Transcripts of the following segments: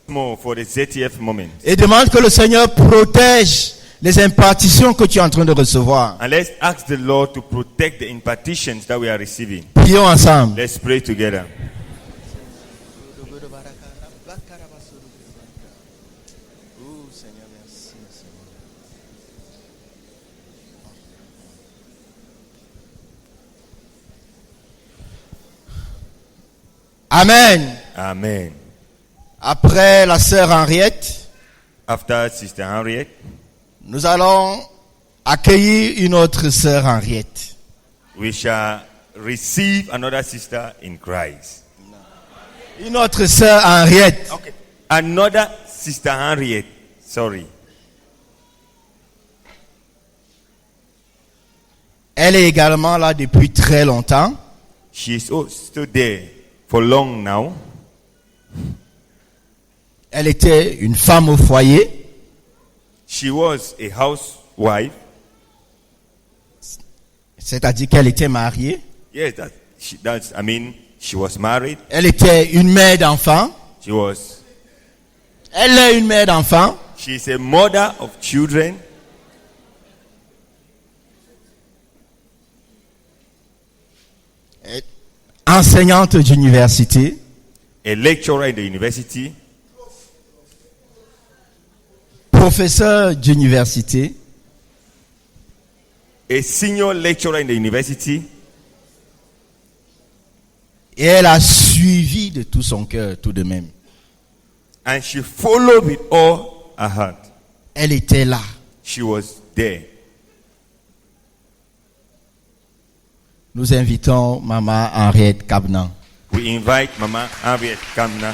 more for the 30th moment. Et demande que le Seigneur protège les impartitions que tu es en train de recevoir. And let's ask the Lord to protect the impartitions that we are receiving. Prions ensemble. Let's pray together. Amen. Amen. Après la sœur Henriette, After Sister Henriette, nous allons accueillir une autre sœur Henriette. we shall receive another sister in Christ. Une autre sœur Henriette. Okay. Another Sister Henriette. Sorry. Elle est également là depuis très longtemps. She is still there for long now. Elle était une femme au foyer. She was a housewife. C'est-à-dire qu'elle était mariée. Yes, she was married. Elle était une mère d'enfants. Elle est une mère d'enfants. She is a mother of children. Enseignante d'université. A lecturer in the university. Professeur d'université. A senior lecturer in the university. Et elle a suivi de tout son cœur, tout de même. And she followed with all her heart. Elle était là. She was there. Nous invitons Maman Henriette Cabnan. We invite Mama Henriette Cabnan.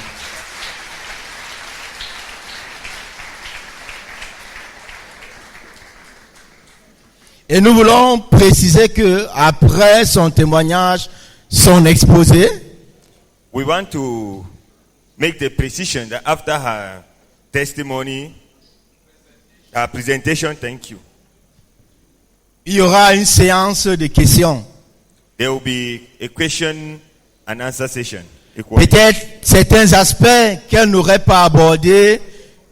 Et nous voulons préciser que après son témoignage, son exposé, We want to make the precision that after her testimony, her presentation, thank you, il y aura une séance de questions. there will be a question and answer session. Equally. Peut-être certains aspects qu'elle n'aurait pas abordés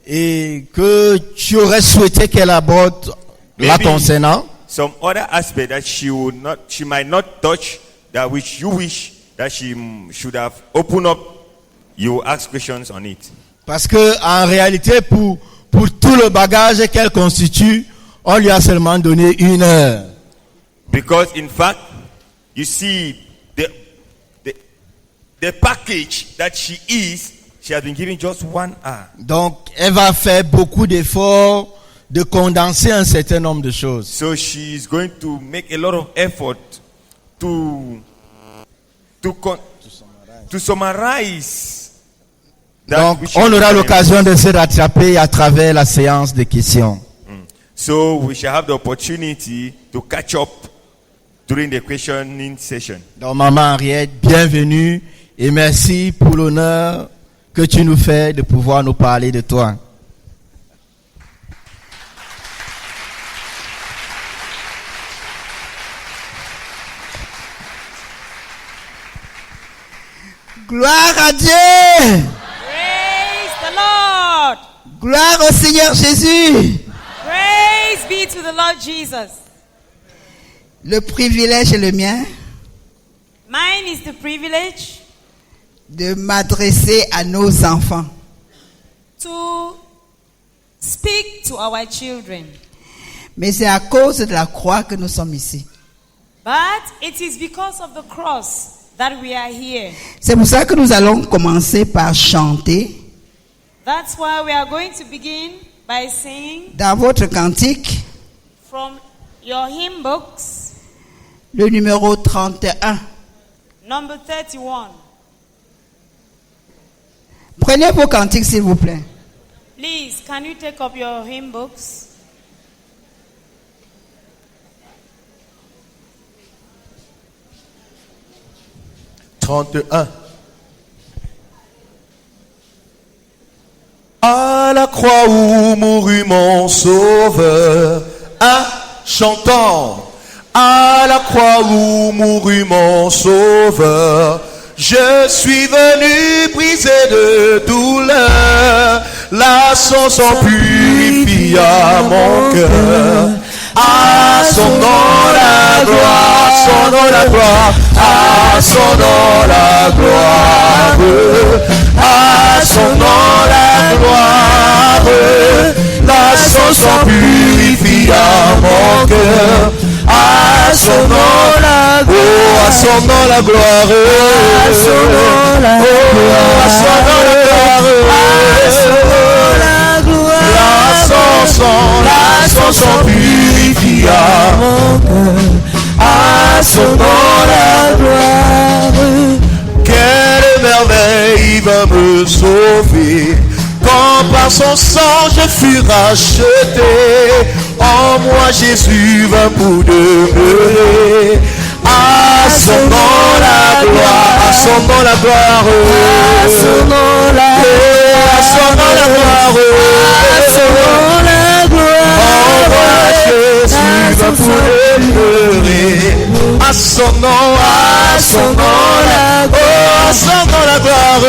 et que tu aurais souhaité qu'elle aborde là Maybe concernant. some other aspect that she might not touch, that which you wish that she should have opened up, you ask questions on it. Parce que en réalité, pour tout le bagage qu'elle constitue, on lui a seulement donné 1 heure. Because in fact, you see, the package that she has been given just 1 hour. Donc, elle va faire beaucoup d'efforts de condenser un certain nombre de choses. So she is going to make a lot of effort to summarize. That Donc, which on she aura has l'occasion de se rattraper à travers la séance de questions. So we shall have the opportunity to catch up during the questioning session. Donc, Maman Henriette, bienvenue et merci pour l'honneur que tu nous fais de pouvoir nous parler de toi. Gloire à Dieu. Praise the Lord. Gloire au Seigneur Jésus. Praise be to the Lord Jesus. Le privilège est le mien Mine is the privilege de m'adresser à nos enfants. to speak to our children. Mais c'est à cause de la croix que nous sommes ici. But it is because of the cross that we are here. C'est pour ça que nous allons commencer par chanter That's why we are going to begin by singing dans votre cantique from your hymn books, le numéro 31. number 31. Prenez vos cantiques s'il vous plaît. Please, can you take up your hymn books? À la croix où mourut mon sauveur, chantons. À la croix où mourut mon sauveur, je suis venu briser de douleur. La chanson purifia mon cœur. À son nom la gloire, à son nom la gloire, à son nom la gloire, à son nom la gloire. La chanson purifia mon cœur. À son nom la gloire, oh, à son nom la gloire, à son nom la gloire, à son nom la gloire, la chanson purifia mon cœur. À son nom la gloire. Quelle merveille il va me sauver. Quand par son sang je fus racheté, en moi Jésus va pour demeurer. À son nom la gloire, à son nom la gloire, à son nom la gloire, à son nom la gloire, à son nom la gloire. En moi Jésus va pour demeurer. À son nom la, à son nom la gloire, à son nom la gloire,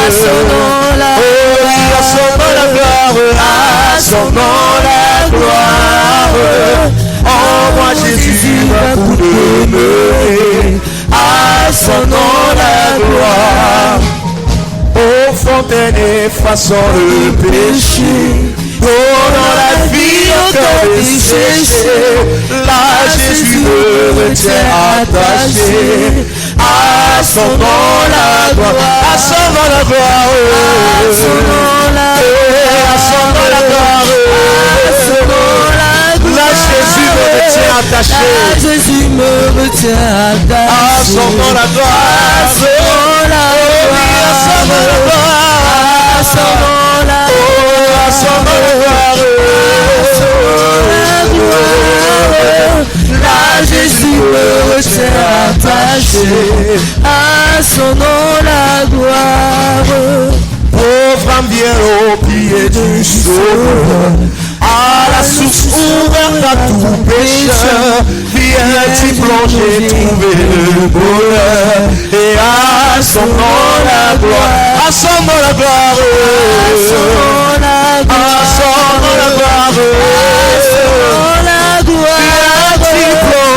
à son nom la gloire. À son nom la gloire, à son nom la gloire. En moi Jésus va pour demeurer. À son nom la gloire. Ô fontaine effaçant le péché, donnant la vie au cœur desséché, là Jésus me retient attaché. À son nom la gloire, à son nom la gloire, à son nom la gloire, à son nom la gloire, à son nom la gloire. Là Jésus me retient attaché, là Jésus me retient attaché. À son nom la gloire, à son nom la gloire, à son nom la gloire, à son nom la gloire, à son nom la gloire, à son nom la gloire. Là Jésus me retient attaché. À son nom la gloire. Pauvre âme vient au pied du Sauveur, à la source ouverte à tout pécheur. Viens t'y plonger, trouver le bonheur. Et à son nom la gloire, à son nom la gloire, à son nom la gloire, à son nom la gloire, à son nom la gloire.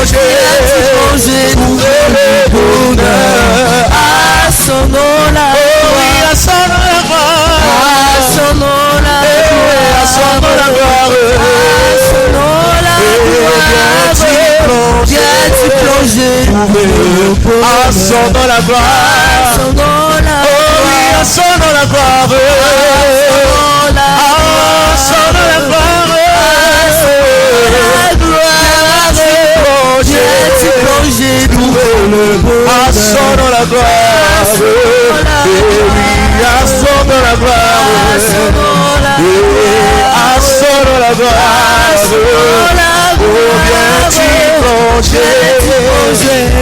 Viens t'y plonger, trouver le bonheur. À son nom la gloire, à son nom la gloire, à son nom la gloire, à son nom la gloire, à son nom la gloire. Viens t'y plonger, trouver le bonheur. À son nom la gloire, à son nom la gloire, à son nom la gloire, à son nom la gloire, à son nom la gloire. Viens t'y plonger, trouver le bonheur. À son nom la gloire, et oui, à son nom la gloire, à son nom la gloire, à son nom la gloire. Oh, viens t'y plonger,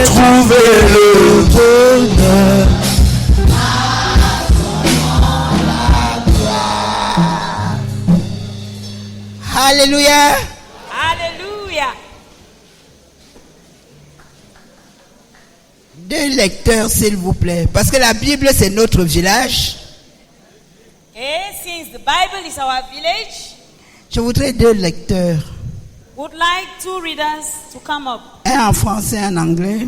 trouver le bonheur. Alléluia. Hallelujah. Deux lecteurs, s'il vous plaît. Parce que la Bible, c'est notre village. Eh, since the Bible is our village, Je voudrais deux lecteurs. would like two readers to come up. Un en français, un en anglais.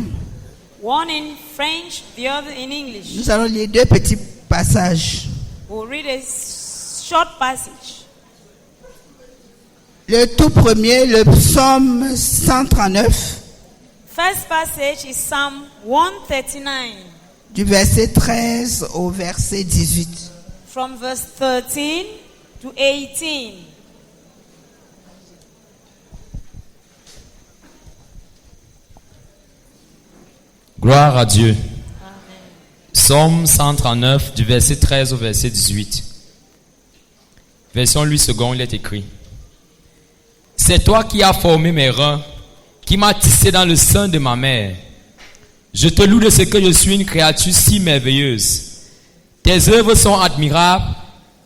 One in French, the other in English. Nous allons lire deux petits passages. We'll read a short passage. Le tout premier, le psaume 139, First passage is Psalm 139, du verset 13 au verset 18. from verse 13 to 18. Gloire à Dieu. Psaume 139 du verset 13 au verset 18. Version Louis II, il est écrit: C'est toi qui as formé mes reins, qui m'as tissé dans le sein de ma mère. Je te loue de ce que je suis une créature si merveilleuse. Tes œuvres sont admirables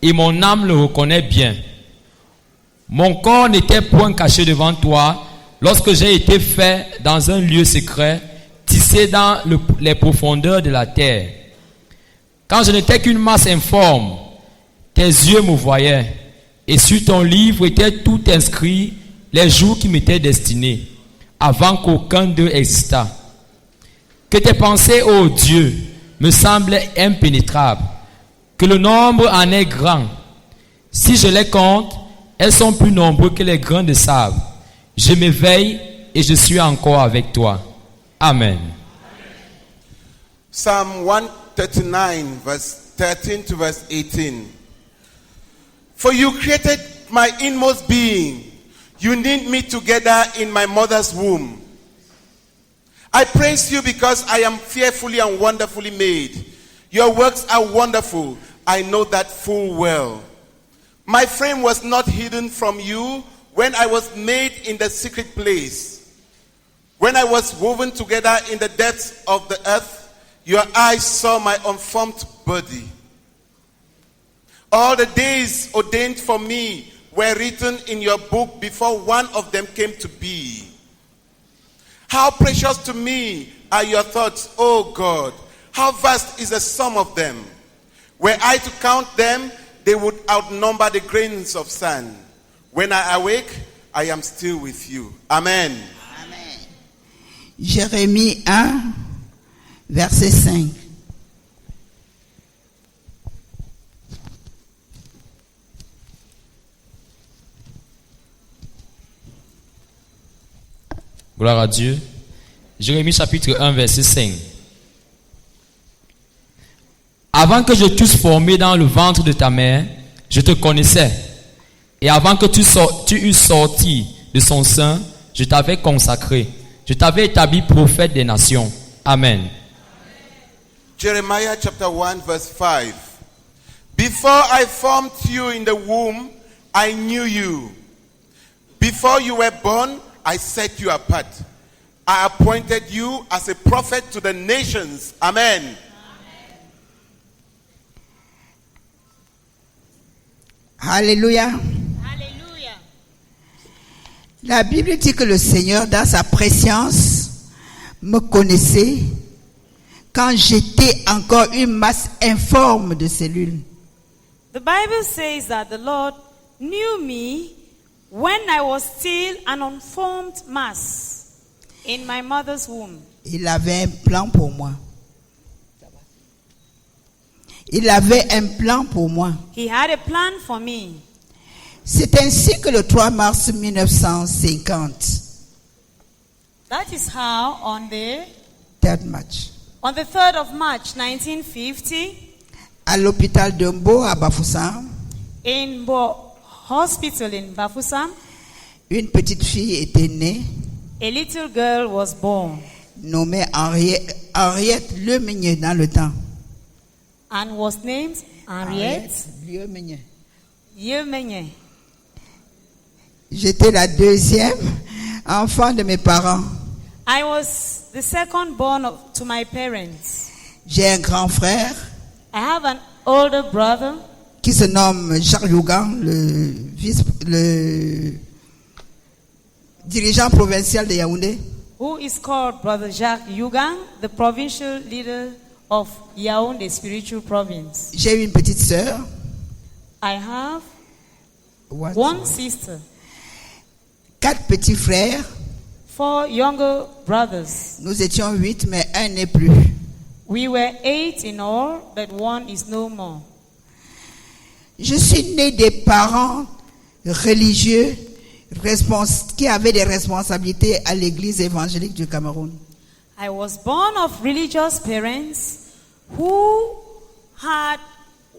et mon âme le reconnaît bien. Mon corps n'était point caché devant toi lorsque j'ai été fait dans un lieu secret, tissé dans les profondeurs de la terre. Quand je n'étais qu'une masse informe tes yeux me voyaient, et sur ton livre étaient tout inscrits les jours qui m'étaient destinés, avant qu'aucun d'eux existât. Que tes pensées, ô Dieu, me semblent impénétrables, que le nombre en est grand. Si je les compte, elles sont plus nombreuses que les grains de sable. Je m'éveille et je suis encore avec toi. Amen. Psalm 139, verse 13 to verse 18. For you created my inmost being. You knit me together in my mother's womb. I praise you because I am fearfully and wonderfully made. Your works are wonderful. I know that full well. My frame was not hidden from you when I was made in the secret place. When I was woven together in the depths of the earth, your eyes saw my unformed body. All the days ordained for me were written in your book before one of them came to be. How precious to me are your thoughts, O God. How vast is the sum of them. Were I to count them, they would outnumber the grains of sand. When I awake, I am still with you. Amen. Jérémie 1, verset 5. Gloire à Dieu. Jérémie chapitre 1, verset 5. Avant que je t'eusse formé dans le ventre de ta mère, je te connaissais. Et avant que tu eusses sorti de son sein, je t'avais consacré. Je t'avais établi prophète des nations. Amen. Jeremiah chapter 1 verse 5. Before I formed you in the womb, I knew you. Before you were born, I set you apart. I appointed you as a prophet to the nations. Amen. Alléluia. Hallelujah. La Bible dit que le Seigneur, dans sa préscience, me connaissait quand j'étais encore une masse informe de cellules. The Bible says that the Lord knew me when I was still an unformed mass in my mother's womb. Il avait un plan pour moi. Il avait un plan pour moi. He had a plan for me. C'est ainsi que le 3 mars 1950, That is how on the 3rd of March 1950, à l'hôpital de Mbo à Bafoussam, in Bo Hospital in Bafoussam, une petite fille était née, a little girl was born nommée Henriette Lemeunier dans le temps. and was named Henriette Lemeunier. Yemenye. J'étais la deuxième enfant de mes parents. I was the second born to my parents. J'ai un grand frère I have an older brother qui se nomme Jacques Yougan, le dirigeant provincial de Yaoundé. who is called Brother Jacques Yugang, the provincial leader of Yaoundé Spiritual Province. J'ai une petite sœur. I have one sister, 4 petits frères. 4 younger brothers. Nous étions 8, mais un n'est plus. We were 8 in all, but one is no more. Je suis né des parents religieux qui avaient des responsabilités à l'église évangélique du Cameroun. I was born of religious parents who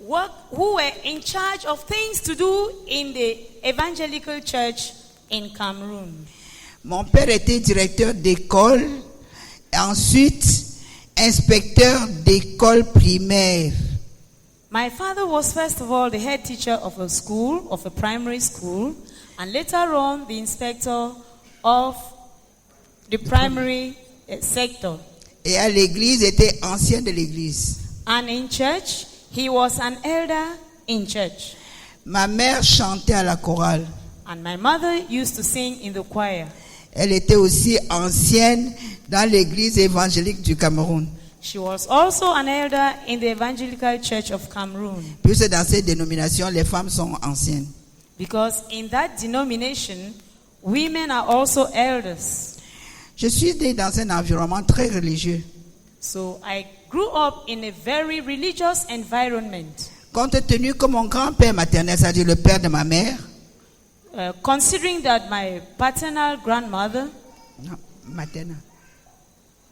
were in charge of things to do in the evangelical church in Cameroon. Mon père était directeur d'école, ensuite inspecteur d'école primaire. My father was first of all the head teacher of a school, of a primary school, and later on the inspector of the primary sector. Et à l'église, était ancien de l'église. And in church, he was an elder in church. Ma mère chantait à la chorale. And my mother used to sing in the choir. Elle était aussi ancienne dans l'église évangélique du Cameroun. She was also an elder in the Evangelical Church of Cameroon. Puisque dans cette dénomination, les femmes sont anciennes. Because in that denomination, women are also elders. Je suis née dans un environnement très religieux. So I grew up in a very religious environment. Compte tenu que mon grand-père maternel, c'est-à-dire le père de ma mère, Considering that my paternal grandmother, non, maternelle,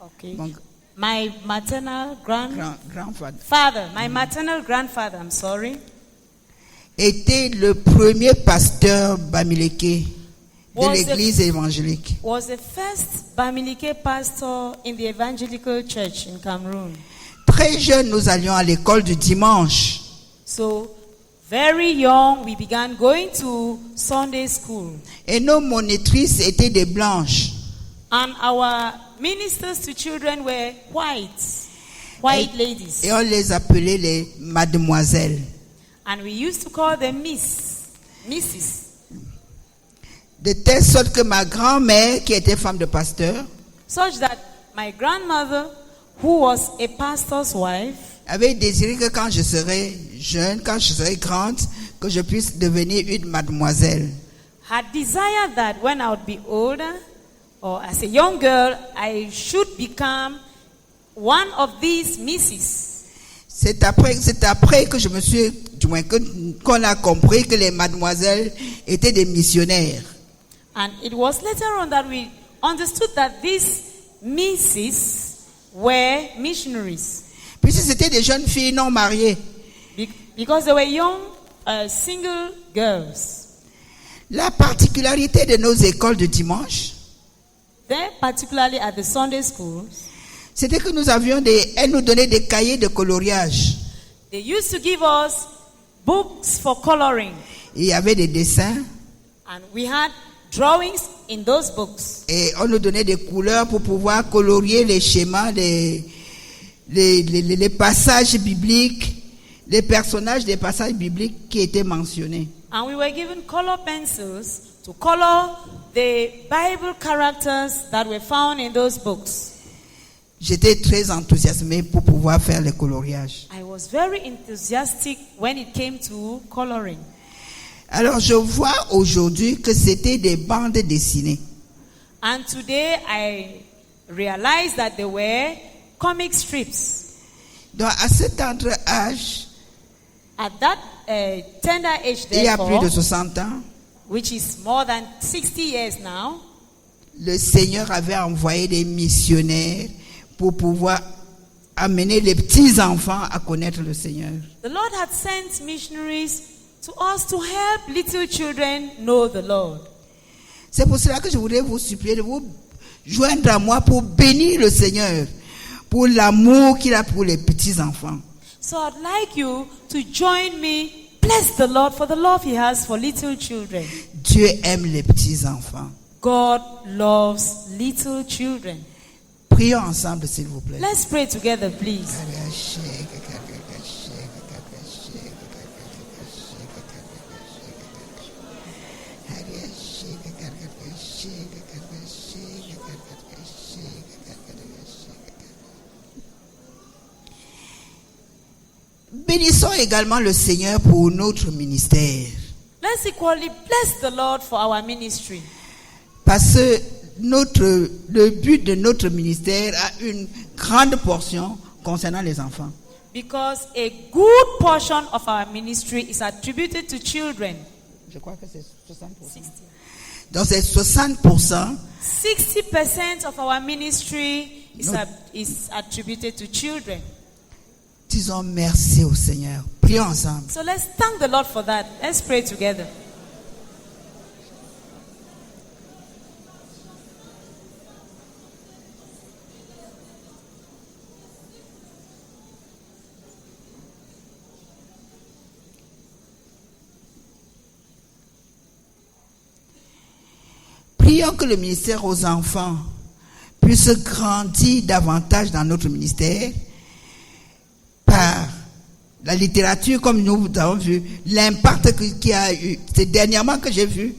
okay, mon my maternal grandfather, my maternal grandfather, I'm sorry, était le premier pasteur bamileke de Was l'église évangélique. was the first Bamileke pastor in the Evangelical Church in Cameroon. Très jeune, nous allions à l'école du dimanche. So, very young, we began going to Sunday school. Et nos monitrices étaient des blanches. And our ministers to children were white ladies. Et on les appelait les mademoiselles. And we used to call them Mrs. De telle sorte que ma grand-mère, qui était femme de pasteur, Such that my grandmother, who was a pastor's wife, avait désiré que quand je serai jeune, quand je serai grande, que je puisse devenir une mademoiselle. had desired that when I would be older, or as a young girl, I should become one of these Mrs. C'est après que je me suis, du moins qu'on a compris que les mademoiselles étaient des missionnaires. And it was later on that we understood that these Mrs. were missionaries. Puisque c'était des jeunes filles non mariées. Because they were young, single girls. La particularité de nos écoles de dimanche, There, particularly at the Sunday schools, c'était que elles nous donnaient des cahiers de coloriage. they used to give us books for coloring. Il y avait des dessins And we had drawings in those books. et on nous donnait des couleurs pour pouvoir colorier les schémas, les passages bibliques, les personnages des passages bibliques qui étaient mentionnés. And we were given color pencils to color the Bible characters that were found in those books. J'étais très enthousiasmé pour pouvoir faire le coloriage. I was very enthusiastic when it came to coloring. Alors je vois aujourd'hui que c'était des bandes dessinées. And today I realized that they were comic strips. Donc à cet tendre âge, At that tender age, il y a plus de therefore, 60 ans, which is more than 60 years now, le Seigneur avait envoyé des missionnaires pour pouvoir amener les petits-enfants à connaître le Seigneur. the Lord had sent missionaries to us to help little children know the Lord. C'est pour cela que je voudrais vous supplier de vous joindre à moi pour bénir le Seigneur, pour l'amour qu'il a pour les petits-enfants. So I'd like you to join me. Bless the Lord for the love He has for little children. Dieu aime les petits-enfants. God loves little children. Prions ensemble, s'il vous plaît. Let's pray together, please. Bénissons également le Seigneur pour notre ministère. Let's equally bless the Lord for our ministry. Parce que le but de notre ministère a une grande portion concernant les enfants. Because a good portion of our ministry is attributed to children. Je crois que c'est 60%. Donc c'est 60%. 60% of our ministry is attributed to children. Disons merci au Seigneur. Prions ensemble. So let's thank the Lord for that. Let's pray together. Prions que le ministère aux enfants puisse grandir davantage dans notre ministère par la littérature, comme nous avons vu, l'impact qui a eu, c'est dernièrement que j'ai vu,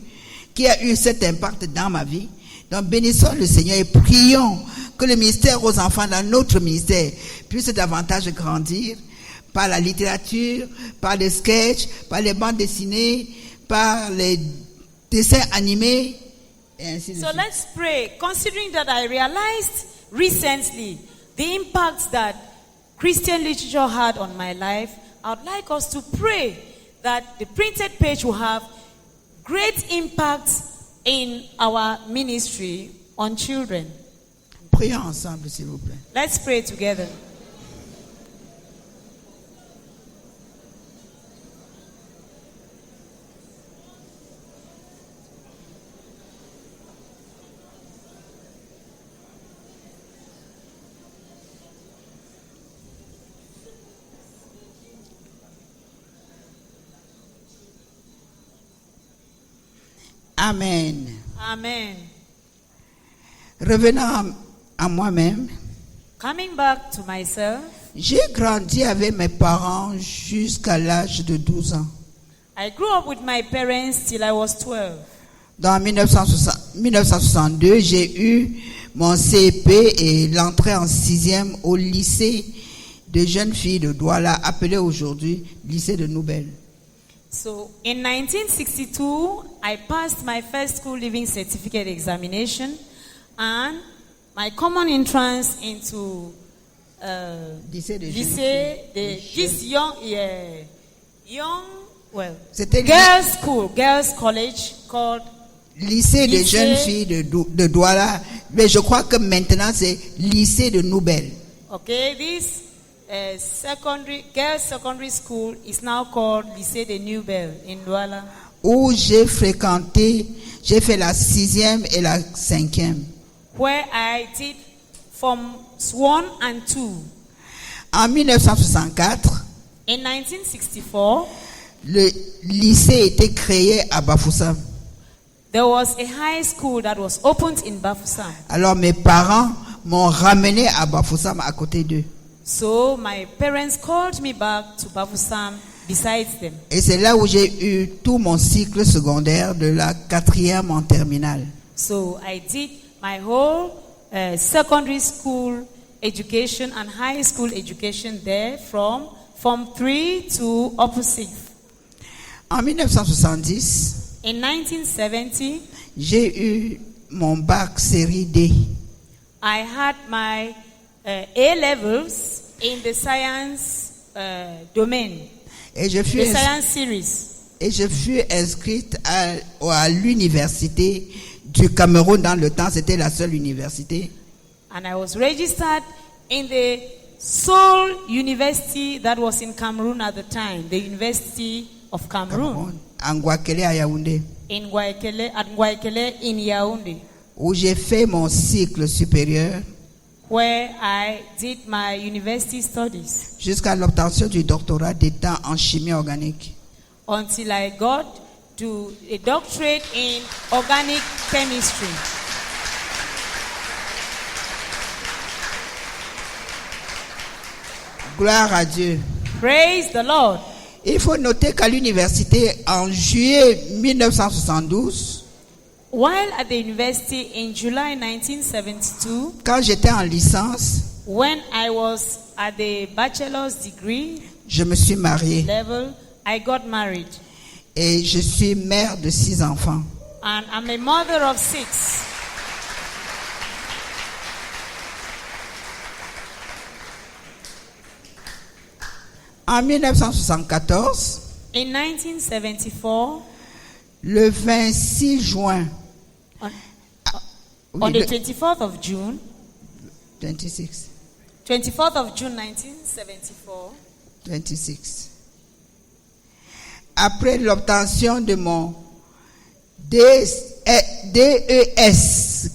qui a eu cet impact dans ma vie. Donc bénissons le Seigneur et prions que le ministère aux enfants dans notre ministère puisse davantage grandir par la littérature, par les sketchs, par les bandes dessinées, par les dessins animés, et ainsi de So suite. let's pray. Considering that I realized recently the impact that Christian literature had on my life, I would like us to pray that the printed page will have great impact in our ministry on children. Prions ensemble, s'il vous plaît. Let's pray together. Amen. Amen. Revenant à moi-même, Coming back to myself, j'ai grandi avec mes parents jusqu'à l'âge de 12 ans. I grew up with my parents till I was 12. Dans 1962, j'ai eu mon CEP et l'entrée en 6e au lycée de jeunes filles de Douala, appelé aujourd'hui lycée de Nouvelle. So in 1962, I passed my first school living certificate examination and my common entrance into Lycée de jeunes lycée, filles. this C'était girls college called, lycée de lycée- jeunes filles de Douala, mais je crois que maintenant c'est lycée de Nouvelle. okay, this girls secondary school is now called Lycée de Nouvelle in Douala, Où j'ai fréquenté, j'ai fait la 6e et la 5e. where I did Forms 1 and 2. En 1964, In 1964, le lycée a été créé à Bafoussam. there was a high school that was opened in Bafoussam. Alors mes parents m'ont ramené à Bafoussam à côté d'eux. So my parents called me back to Bafoussam besides them. Et c'est là où j'ai eu tout mon cycle secondaire de la 4e en terminale. So I did my whole secondary school education and high school education there from Form 3 to Upper 6th. En 1970, In 1970, j'ai eu mon bac série D. I had my A-levels in the science domain, Et je fus, the science series. inscrite à l'université du Cameroun dans le temps. C'était la seule université. And I was registered in the sole university that was in Cameroon at the time, the University of Cameroon, À Ngouakele à Yaoundé, in Guayaquele, at Guayaquele in Yaoundé, où j'ai fait mon cycle supérieur where I did my university studies jusqu'à l'obtention du doctorat d'État en chimie organique. until I got to a doctorate in organic chemistry. Gloire à Dieu. Praise the Lord. Il faut noter qu'à l'université, en juillet 1972, While at the university in July 1972, quand j'étais en licence, when I was at the bachelor's degree je me suis mariée level, I got married. et je suis mère de 6 enfants. And I'm a mother of 6. En 1974, In 1974, le 26 juin, on, oui, on the le 24th of June, 26, 24th of June 1974, 26. Après l'obtention de mon DES,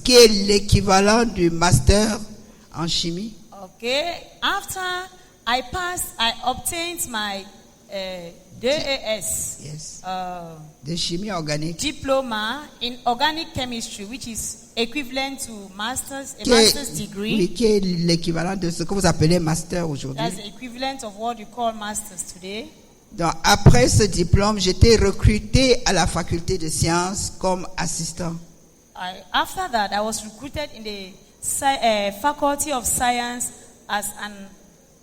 qui est l'équivalent du master en chimie, okay, after I obtained my DAS yes, uh, de chimie organique, diploma in organic chemistry, which is equivalent to a master's degree. oui, qui est l'équivalent de ce que vous appelez master aujourd'hui. That's the equivalent of what you call masters today. Donc, après ce diplôme, j'étais recruté à la faculté de sciences comme assistant. After that, I was recruited in the Faculty of Science as an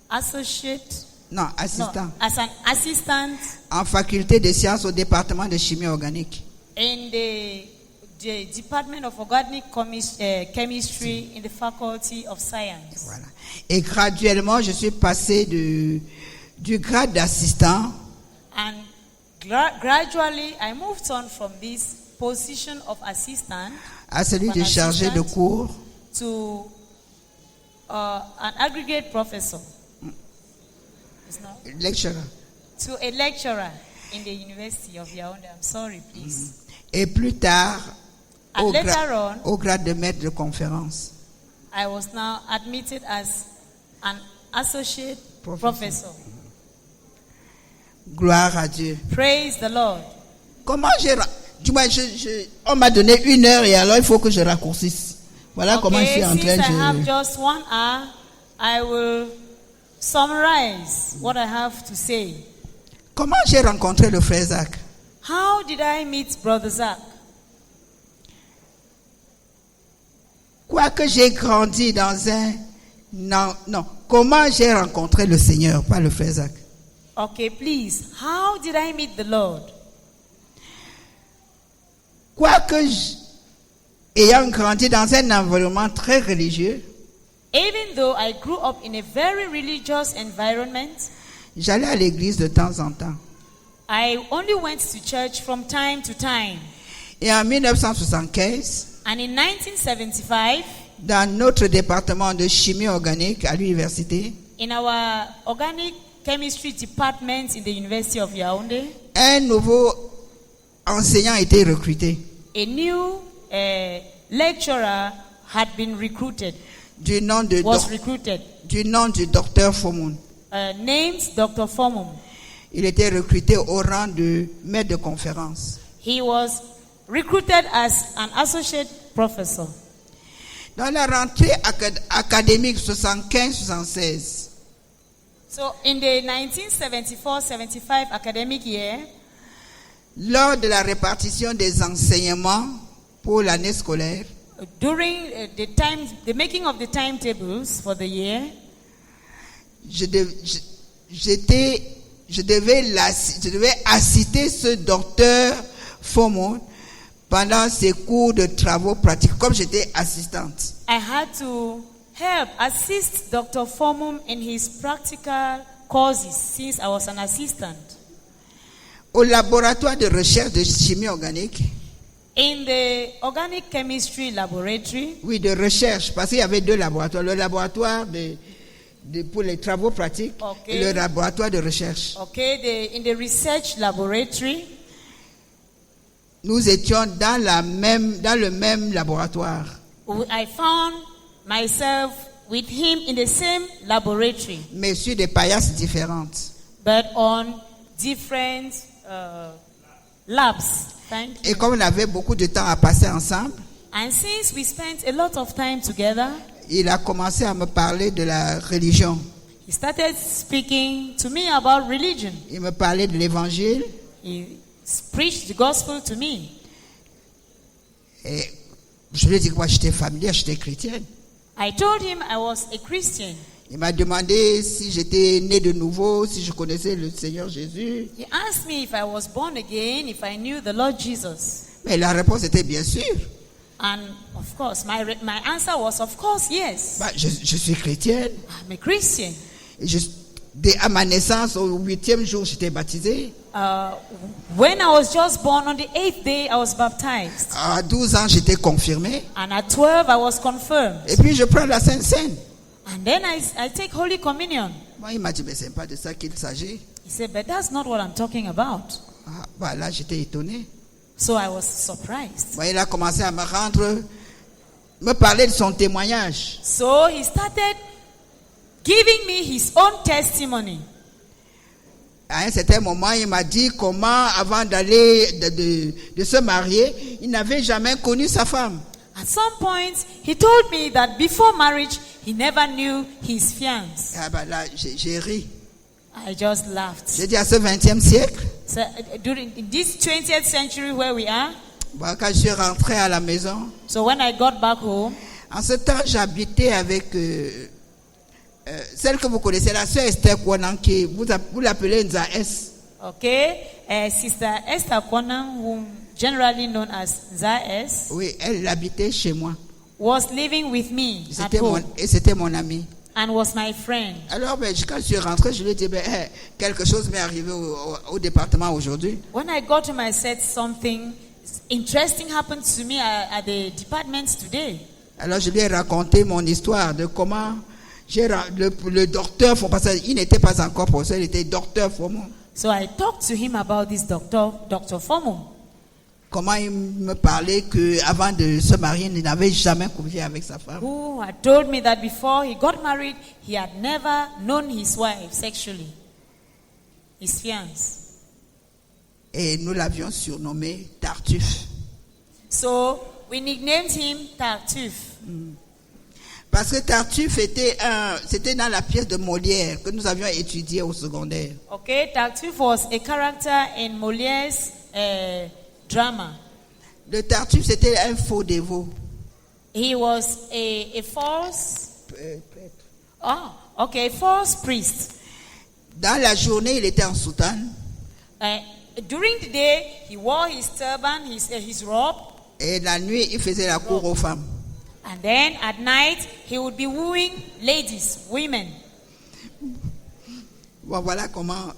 associate. Non, No, assistant. as an assistant En faculté de sciences au département de chimie organique. in the Department of Organic Chemistry in the Faculty of Science. Voilà. Et graduellement, je suis passé du grade d'assistant And gradually, I moved on from this position of assistant à celui de An chargé de assistant. cours to an aggregate professor. It's not, lecturer. to a lecturer in the University of Yaoundé. I'm sorry, please. Et plus tard, And au, later on, au grade de maître de conférence. I was now admitted as an associate Professor. professor. Gloire à Dieu. Praise the Lord. Comment du moins, on m'a donné 1 heure et alors il faut que je raccourcisse. Voilà comment je suis en since train I have de... just 1 hour, I will summarize what I have to say. Comment j'ai rencontré le frère Zach? How did I meet Brother Zach? Quoique j'ai grandi dans un... Non. Comment j'ai rencontré le Seigneur, pas le frère Zach? Okay, please. How did I meet the Lord? Quoique ayant grandi dans un environnement très religieux, Even though I grew up in a very religious environment, j'allais à l'église de temps en temps. I only went to church from time to time. Et en 1975, And in 1975, dans notre département de chimie organique à l'université, in our organic chemistry department in the University of Yaoundé, un nouveau enseignant a été recruté a new lecturer had been recruited, du nom du docteur Fomoun. named Dr. Formum. Il était recruté au rang de maître de conférence. He was recruited as an associate professor. Dans la rentrée académique 75-76, So in the 1974-75 academic year, lors de la répartition des enseignements pour l'année scolaire, during the making of the timetables for the year, je devais assister ce docteur Fomoun pendant ses cours de travaux pratiques, comme j'étais assistante. I had to assist Dr. Formum in his practical courses since I was an assistant. Au laboratoire de recherche de chimie organique, In the organic chemistry laboratory, oui, de recherche, parce qu'il y avait 2 laboratoires, le laboratoire pour les travaux pratiques Ok. et le laboratoire de recherche. okay, in the research laboratory, Nous étions dans le même laboratoire. I found myself with him in the same laboratory, Mais sur des paillasses différentes. but on different labs. Thank you. Et comme on avait beaucoup de temps à passer ensemble, And since we spent a lot of time together, il a commencé à me parler de la religion. he started speaking to me about religion. Il me parlait de l'évangile. He preached the gospel to me. Et je lui ai dit que moi j'étais familière, j'étais chrétienne. I told him I was a Christian. Il m'a demandé si j'étais né de nouveau, si je connaissais le Seigneur Jésus. He asked me if I was born again, if I knew the Lord Jesus. Mais la réponse était bien sûr. And of course, my answer was, of course, yes. Bah, je suis chrétienne. I'm a Christian. Et à ma naissance, au 8e jour, j'étais baptisé. When I was just born, on the 8th day, I was baptized. À 12 ans, j'étais confirmé. And at 12, I was confirmed. Et puis je prends la Sainte Seine. And then I take Holy Communion. Moi, il m'a dit, mais c'est pas de ça qu'il s'agit. He said, but that's not what I'm talking about. Ah, voilà, j'étais étonné. So I was surprised. Moi, il a commencé à me parler de son témoignage. So he started giving me his own testimony. À un certain moment, il m'a dit comment, avant d'aller, de se marier, il n'avait jamais connu sa femme. At some point, he told me that before marriage, he never knew his fiancée. Ah ben là, j'ai ri. I just laughed. J'ai dit à ce 20e siècle, So in this 20th century where we are, quand je suis rentré à la maison, so when I got back home, En ce temps, j'habitais avec celle que vous connaissez, la sœur Esther Kwanang, qui vous l'appelez Nza S. Okay, Sister Esther Kwanang, whom generally known as Zaes, Oui, elle habitait chez moi. was living with me at home C'était mon amie. and was my friend. Alors, quand je suis rentré, je lui ai dit, quelque chose m'est arrivé au département aujourd'hui. When I got home, I said something interesting happened to me at the department today. Alors, je lui ai raconté mon histoire de comment le docteur, parce qu'il n'était pas encore professeur, il était docteur Fomon. So I talked to him about this Dr. Fomum. Comment il me parlait qu'avant de se marier, il n'avait jamais couché avec sa femme. Who had told me that before he got married, he had never known his wife sexually, his fiancée. Et nous l'avions surnommé Tartuffe. So we nicknamed him Tartuffe. Parce que Tartuffe c'était dans la pièce de Molière que nous avions étudiée au secondaire. Okay, Tartuffe was a character in Molière's drama. Le Tartuffe, c'était un faux dévot. He was a false, false priest. Dans la journée, il était en soutane. During the day, he wore his turban, his robe. Et la nuit, il faisait la cour aux femmes. And then at night, he would be wooing ladies, women. Bon, voilà comment.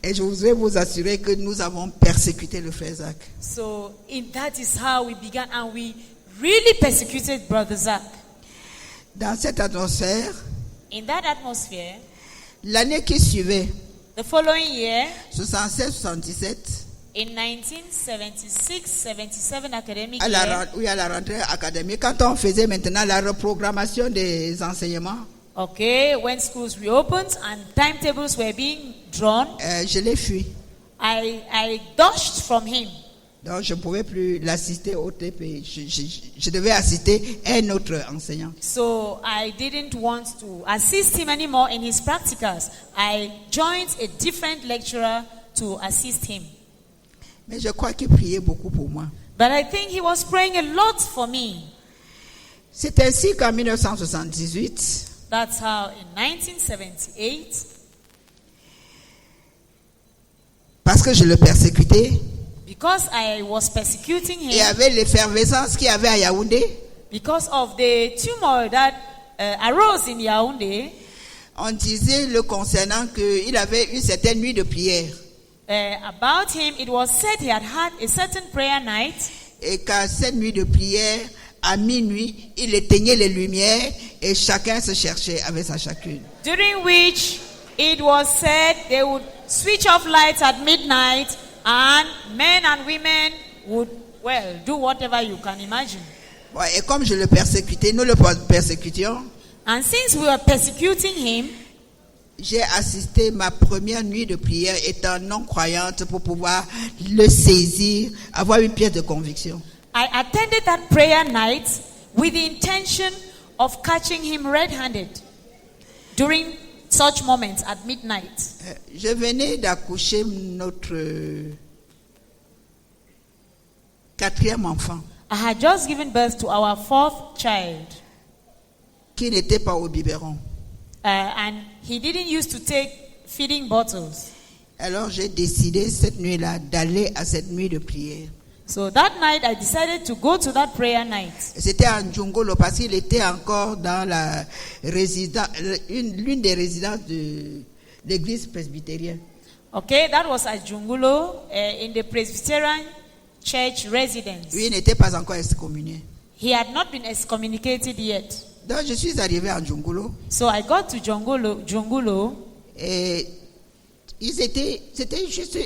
Et je voudrais vous assurer que nous avons persécuté le frère Zach. So that is how we began, and we really persecuted Brother Zach. Dans cette atmosphère, In that atmosphere, l'année qui suivait, the following year, 76-77, in 1976-77 academic à year, la rentrée académique, quand on faisait maintenant la reprogrammation des enseignements, okay, when schools reopened and timetables were being drawn, je l'ai fui. I dodged from him. Donc je ne pouvais plus l'assister au TP. Je devais assister un autre enseignant. So I didn't want to assist him anymore in his practicals. I joined a different lecturer to assist him. Mais je crois qu'il priait beaucoup pour moi. But I think he was praying a lot for me. C'est ainsi qu'en 1978, That's how in 1978, parce que je le persécutais, because I was persecuting et him, avec l'effervescence qu'il y avait à Yaoundé, because of the turmoil that arose in Yaoundé, on disait le concernant qu'il avait une certaine nuit de prière. about him, it was said he had had a certain prayer night, Et qu'à cette nuit de prière, à minuit, il éteignait les lumières et chacun se cherchait avec sa chacune. during which it was said they would switch off lights at midnight, and men and women would, do whatever you can imagine. Bon, et comme je le persécutais, nous le persécutions, And since we were persecuting him, j'ai assisté ma première nuit de prière étant non-croyante pour pouvoir le saisir, avoir une pièce de conviction. I attended that prayer night with the intention of catching him red-handed during such moments at midnight. Je venais d'accoucher notre quatrième enfant I had just given birth to our fourth child, qui n'était pas au biberon. and he didn't used to take feeding bottles. Alors j'ai décidé cette nuit-là d'aller à cette nuit de prière. So that night I decided to go to that prayer night. C'était à Njungolo parce qu'il était encore dans la l'une des résidences de l'église presbytérienne. Okay, that was at Jungulo in the Presbyterian Church residence. Lui, il n'était pas encore excommunié. He had not been excommunicated yet. Donc je suis arrivé à Njungolo So I got to Jungulo, et c'était juste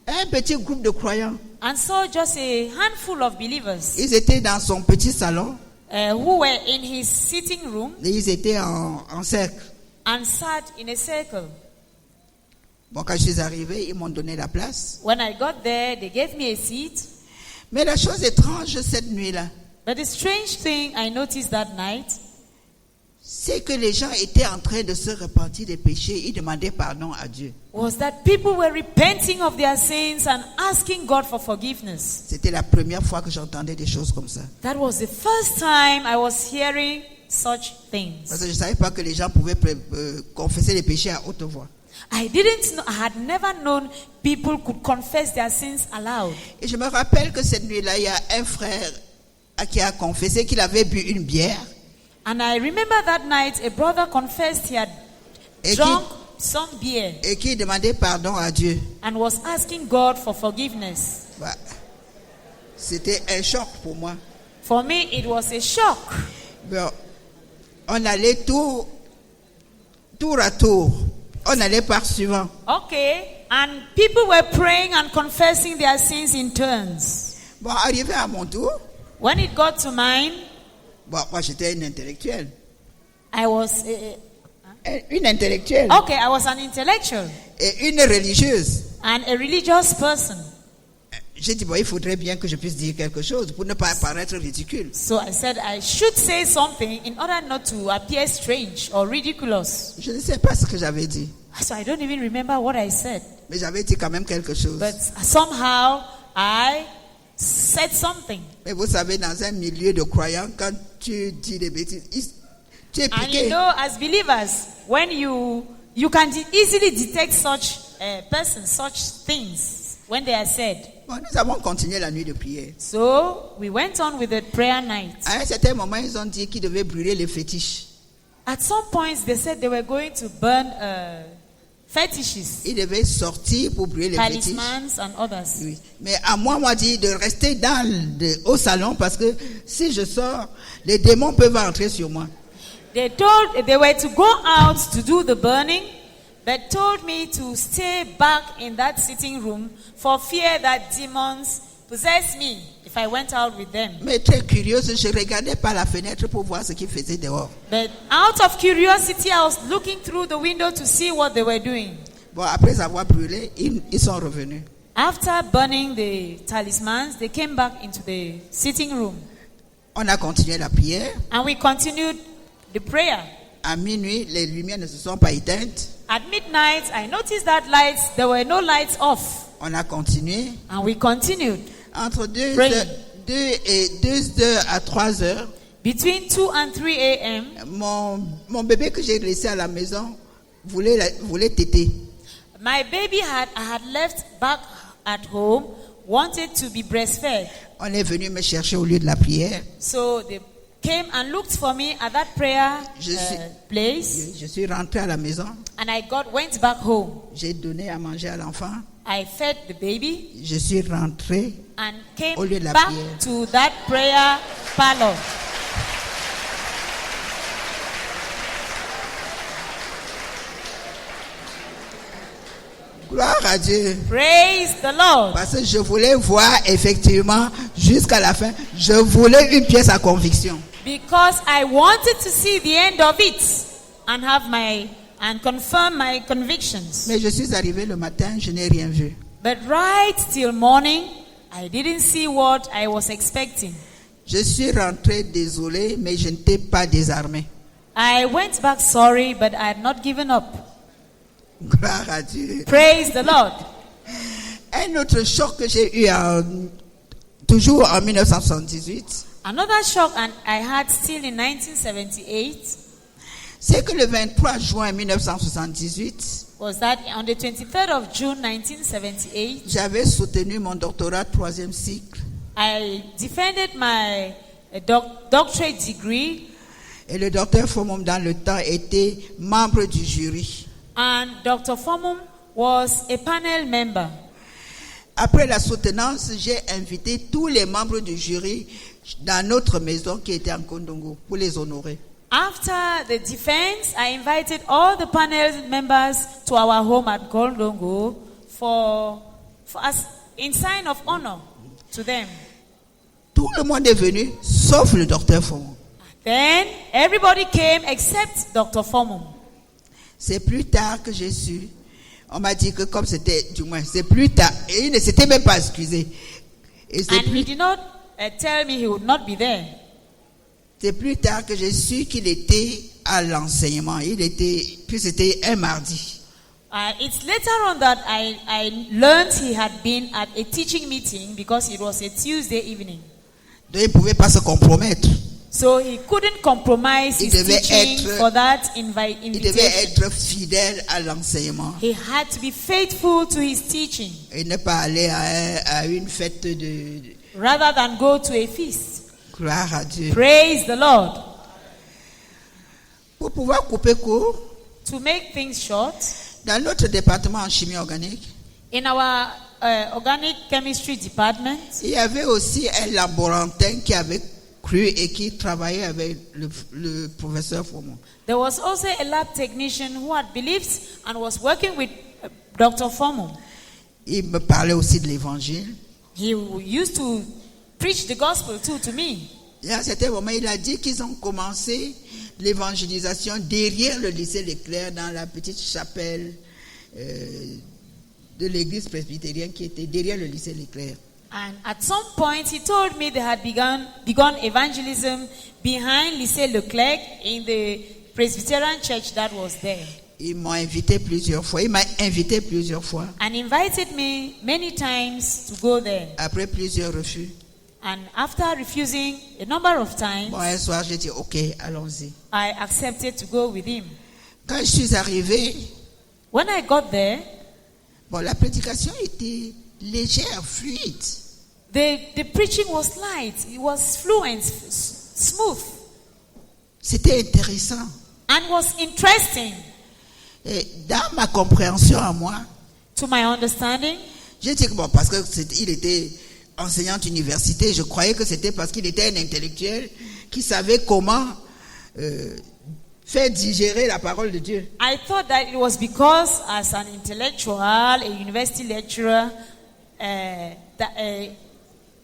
un petit groupe de croyants. and saw just a handful of believers Ils étaient dans son petit salon who were in his sitting room et ils étaient en cercle. and sat in a circle. Bon, quand je suis arrivé, ils m'ont donné la place. When I got there, they gave me a seat. Mais la chose étrange cette nuit-là, But the strange thing I noticed that night, c'est que les gens étaient en train de se repentir des péchés. Ils demandaient pardon à Dieu. was that people were repenting of their sins and asking God for forgiveness. C'était la première fois que j'entendais des choses comme ça. That was the first time I was hearing such Parce things. que je ne savais pas que les gens pouvaient confesser les péchés à haute voix. I didn't know, I had never known people could confess their sins aloud. Et je me rappelle que cette nuit-là, il y a un frère qui a confessé qu'il avait bu une bière. And I remember that night a brother confessed he had Et drunk some beer Et qui demandait pardon à Dieu. and was asking God for forgiveness. Bah, c'était un choc pour moi. For me, it was a shock. Bon, on allait tour à tour. On allait par suivant. Okay, and people were praying and confessing their sins in turns. Bon, arrivé à mon tour, When it got to mine, bon, moi j'étais une intellectuelle. I was Une intellectuelle okay. I was an intellectual et une religieuse. and a religious person. J'ai dit, bon, il faudrait bien que je puisse dire quelque chose pour ne pas paraître ridicule. So I said I should say something in order not to appear strange or ridiculous. Je ne sais pas ce que j'avais dit, So I don't even remember what I said, mais j'avais dit quand même quelque chose. but somehow I said something. Mais vous savez, dans un milieu de croyants, quand tu dis des bêtises, tu es And you piqué. know, as believers, when you can easily detect such persons, such things when they are said. Bon, nous avons continué la nuit de prière. So we went on with the prayer night. À un certain moment, ils ont dit qu'ils devaient brûler les fétiches. At some points, they said they were going to burn fetishes, Ils devaient sortir pour brûler les fétiches. talismans, and others. Oui. Mais à moi, on m'a dit de rester au salon parce que si je sors, les démons peuvent entrer sur moi. They were to go out to do the burning, but told me to stay back in that sitting room for fear that demons possess me if I went out with them. Mais très curieuse, je regardais par la fenêtre pour voir ce qu'ils faisaient dehors. But out of curiosity, I was looking through the window to see what they were doing. Bon, après avoir brûlé, ils sont revenus. After burning the talismans, they came back into the sitting room. On a continué la prière. And we continued the prayer. À minuit, les lumières ne se sont pas éteintes. At midnight, I noticed that there were no lights off. On a continué. And we continued. Entre 2 Praying. heures à 3 heures, Between 2 and 3 a.m., mon bébé que j'ai laissé à la maison voulait téter. my baby I had left back at home wanted to be breastfed. On est venu me chercher au lieu de la prière. So they came and looked for me at that prayer place. Je suis rentré à la maison. And I went back home. J'ai donné à manger à l'enfant. I fed the baby Je suis rentré. and came Au lieu de la back prière. to that prayer parlor. Gloire à Dieu. Praise the Lord. Parce que je voulais voir effectivement jusqu'à la fin. Je voulais une pièce à conviction. Because I wanted to see the end of it and confirm my convictions. Mais je suis arrivé le matin, je n'ai rien vu. But right till morning, I didn't see what I was expecting. Je suis rentré désolé, mais je n'étais pas désarmé. I went back sorry, but I had not given up. Gloire à Dieu. Praise the Lord. Un autre choc que j'ai eu toujours en 1978, Another shock I had still in 1978 c'est que le 23 juin 1978, was that on the 23rd of June 1978, j'avais soutenu mon doctorat 3e cycle. I defended my doctorate degree, Et le docteur Fomum dans le temps était membre du jury. and Dr. Fomum was a panel member. Après la soutenance, j'ai invité tous les membres du jury dans notre maison qui était en Kondongo pour les honorer. After the defense, I invited all the panel members to our home at Goldongo for us in sign of honor to them. Tout le monde est venu, sauf le docteur Fomum. Then everybody came except Dr. Fomum. C'est plus tard que j'ai su. On m'a dit que comme c'était, du moins, c'est plus tard. Et il ne s'était même pas excusé. Et And he did not tell me he would not be there. c'est plus tard que j'ai su qu'il était à l'enseignement. Puis c'était un mardi. It's later on that I learned he had been at a teaching meeting because it was a Tuesday evening. Donc il ne pouvait pas se compromettre. So he couldn't compromise his teaching for that Il devait invitation. être fidèle à l'enseignement. He had to be faithful to his teaching Et ne pas aller à une fête de rather than go to a feast. gloire à Dieu. Praise the Lord. Pour pouvoir couper court, To make things short, dans notre département en chimie organique, in our organic chemistry department, il y avait aussi un laborantin qui avait cru et qui travaillait avec le professeur Formon. there was also a lab technician who had believed and was working with Dr. Fomo. Il me parlait aussi de l'évangile. He used to preach the gospel too to me. Et à un certain moment, il a dit qu'ils ont commencé l'évangélisation derrière le lycée Leclerc, dans la petite chapelle de l'église presbytérienne qui était derrière le lycée Leclerc. And at some point, he told me they had begun evangelism behind Lycée Leclerc in the Presbyterian church that was there. Ils m'ont invité plusieurs fois. Il m'a invité plusieurs fois. And invited me many times to go there. Après plusieurs refus. And after refusing a number of times, Bon, un soir, j'ai dit, OK, allons-y. I accepted to go with him. Quand je suis arrivé, When I got there, bon, la prédication était légère, fluide. the preaching was light. It was fluent, smooth, C'était intéressant. and was interesting. Et dans ma compréhension à moi, To my understanding, j'ai dit que bon, parce qu'il était enseignant d'université, je croyais que c'était parce qu'il était un intellectuel qui savait comment faire digérer la parole de Dieu. I thought that it was because, as an intellectual, a university lecturer,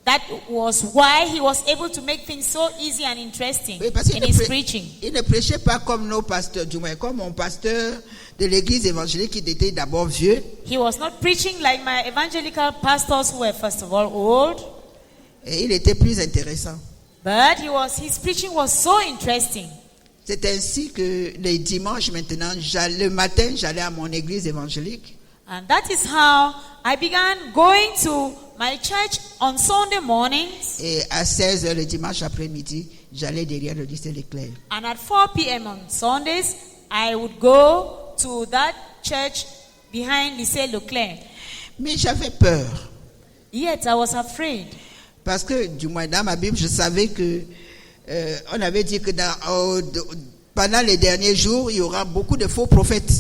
that was why he was able to make things so easy and interesting Oui, parce in his preaching. il ne prêchait pas comme nos pasteurs, du moins comme mon pasteur de l'église évangélique qui était d'abord vieux. He was not preaching like my evangelical pastors who were first of all old, Et il était plus intéressant. but his preaching was so interesting. C'est ainsi que les dimanches maintenant, le matin, j'allais à mon église évangélique. And that is how I began going to my church on Sunday mornings, Et à 16h le dimanche après-midi, j'allais derrière le lycée Leclerc. and at 4 p.m. on Sundays, I would go to that church behind Lycée Leclerc. Mais j'avais peur. Yet I was afraid, Parce que, du moins dans ma Bible, je savais que on avait dit que pendant les derniers jours, il y aura beaucoup de faux prophètes.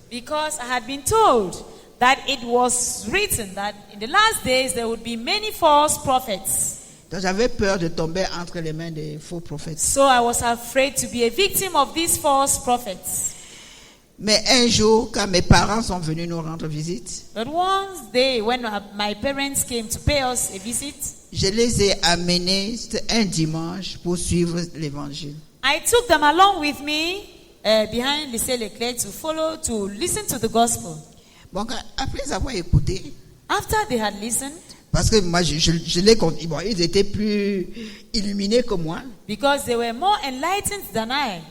because I had been told that it was written that in the last days there would be many false prophets. Donc j'avais peur de tomber entre les mains des faux prophètes. So I was afraid to be a victim of these false prophets. Mais un jour, quand mes parents sont venus nous rendre visite, But one day when my parents came to pay us a visit, je les ai amenés un dimanche pour suivre l'évangile. I took them along with me behind Lycée Leclerc to listen to the gospel. Bon, après avoir écouté, After they had listened, parce que moi je les compris, bon, ils étaient plus illuminés que moi. because they were more enlightened than I,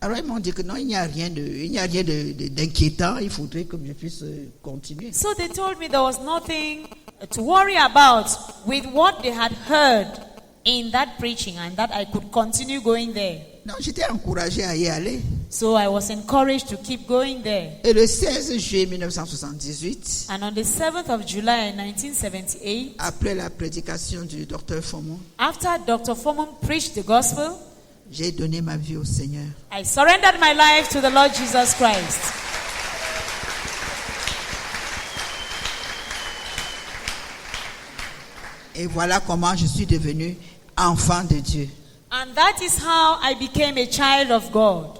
Alors ils m'ont dit que non, il n'y a rien d'inquiétant, il faudrait que je puisse continuer. so they told me there was nothing to worry about with what they had heard in that preaching, and that I could continue going there. Non, j'étais encouragé à y aller. So I was encouraged to keep going there. Et le 16 juillet 1978, And on the 7th of July 1978, après la prédication du docteur Formon, after Dr. Foreman preached the gospel, j'ai donné ma vie au Seigneur. I surrendered my life to the Lord Jesus Christ. Et voilà comment je suis devenu enfant de Dieu. And that is how I became a child of God.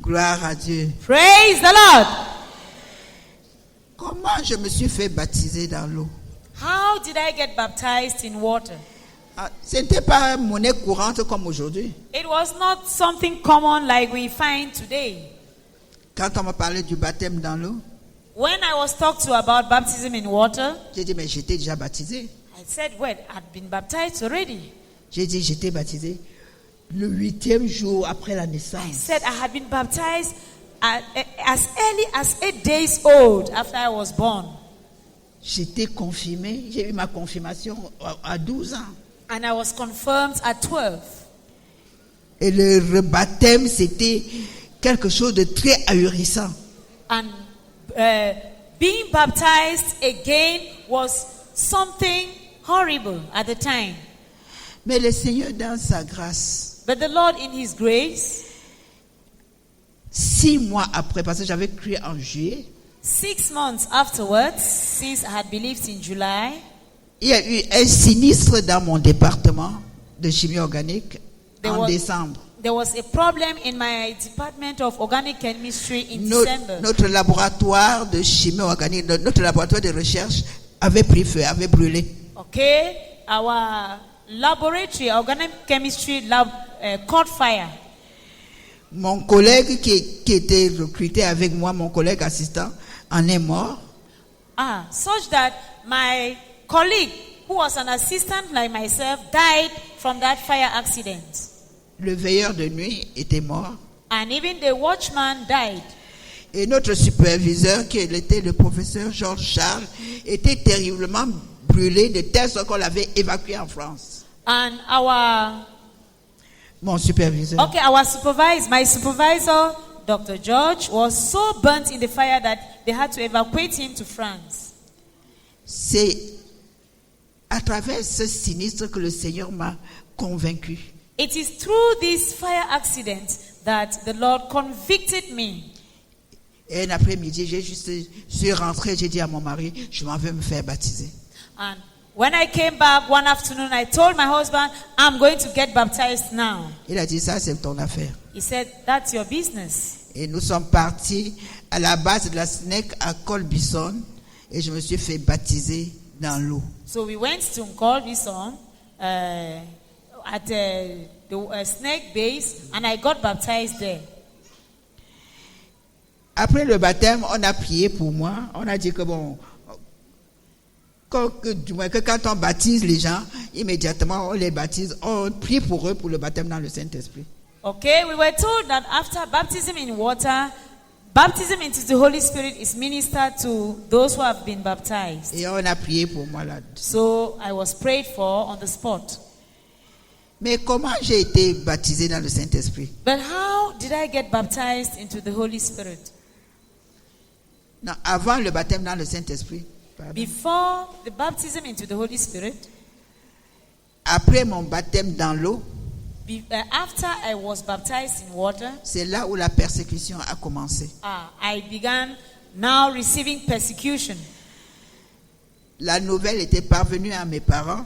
Gloire à Dieu. Praise the Lord. Comment je me suis fait baptiser dans l'eau? How did I get baptized in water? Ce n'était pas monnaie courante comme aujourd'hui. It was not something common like we find today. Quand on m'a parlé du baptême dans l'eau, When I was talked to about baptism in water, j'ai dit, mais j'étais déjà baptisé. I said, well, I'd been baptized already. J'ai dit, j'étais baptisé. le 8e jour après la I naissance. said I had been baptized as early as 8 days old after I was born. J'étais confirmée, j'ai eu ma confirmation à 12 ans. And I was confirmed at 12. Et le rebaptême, c'était quelque chose de très ahurissant. And being baptized again was something horrible at the time. Mais le Seigneur, dans sa grâce, But the Lord in His grace, 6 mois après, parce que j'avais cru en juillet, 6 months afterwards, since I had believed in July, il y a eu un sinistre dans mon département de chimie organique en décembre. there was a problem in my department of organic chemistry in December. Notre laboratoire de chimie organique, notre laboratoire de recherche avait pris feu, avait brûlé. Okay, our laboratory, organic chemistry lab caught fire. Mon collègue qui était recruté avec moi, mon collègue assistant, en est mort. Such that my colleague, who was an assistant like myself, died from that fire accident. Le veilleur de nuit était mort. And even the watchman died. Et notre superviseur, qui était le professeur Georges Charles, était terriblement brûlé de telle sorte qu'on l'avait évacué en France. And Mon superviseur. my supervisor, Dr. George, was so burnt in the fire that they had to evacuate him to France. C'est à travers ce sinistre que le Seigneur m'a convaincu. It is through this fire accident that the Lord convicted me. Et un après-midi, je suis rentré, j'ai dit à mon mari, je m'en vais me faire baptiser. And when I came back one afternoon, I told my husband, I'm going to get baptized now. Il a dit, ça c'est ton affaire. He said, that's your business. Et nous sommes partis à la base de la SNEC à Colbison et je me suis fait baptiser dans l'eau. So we went to Colbison at the snake base, and I got baptized there. Après le baptême, on a prié pour moi. On a dit que quand on baptise les gens, immédiatement on les baptise. On prie pour eux pour le baptême dans le Saint-Esprit. Okay, we were told that after baptism in water, baptism into the Holy Spirit is ministered to those who have been baptized. Et on a prié pour moi là. So I was prayed for on the spot. Mais comment j'ai été baptisé dans le Saint-Esprit? But how did I get baptized into the Holy Spirit? Non, avant le baptême dans le Saint-Esprit. Before the baptism into the Holy Spirit, après mon baptême dans l'eau, after I was baptized in water, c'est là où la persécution a commencé. I began now receiving persecution. La nouvelle était parvenue à mes parents.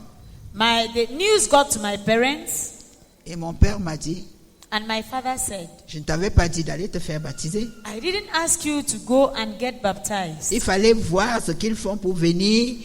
The news got to my parents. Et mon père m'a dit, And my father said, je ne t'avais pas dit d'aller te faire baptiser. I didn't ask you to go and get baptized. Il fallait voir ce qu'ils font pour venir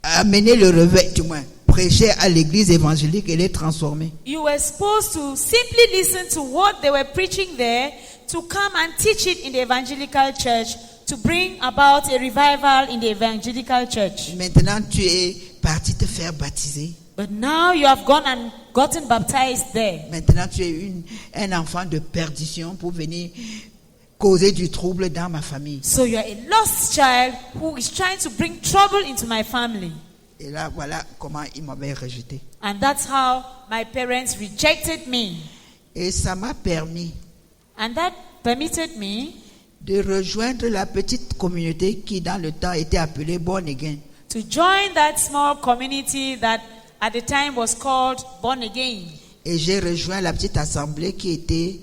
amener le réveil, du moins, prêcher à l'église évangélique et les transformer. You were supposed to simply listen to what they were preaching there, to come and teach it in the evangelical church, to bring about a revival in the evangelical church. Maintenant, tu es parti te faire baptiser. But now you have gone and gotten baptized there. Maintenant, tu es un enfant de perdition pour venir causer du trouble dans ma famille. So you are a lost child who is trying to bring trouble into my family. Et là, voilà comment ils m'avaient rejeté. And that's how my parents rejected me. Et ça m'a permis And that permitted me de rejoindre la petite communauté qui, dans le temps, était appelée Born Again. to join that small community that at the time was called Born Again. Et j'ai rejoint la petite assemblée qui était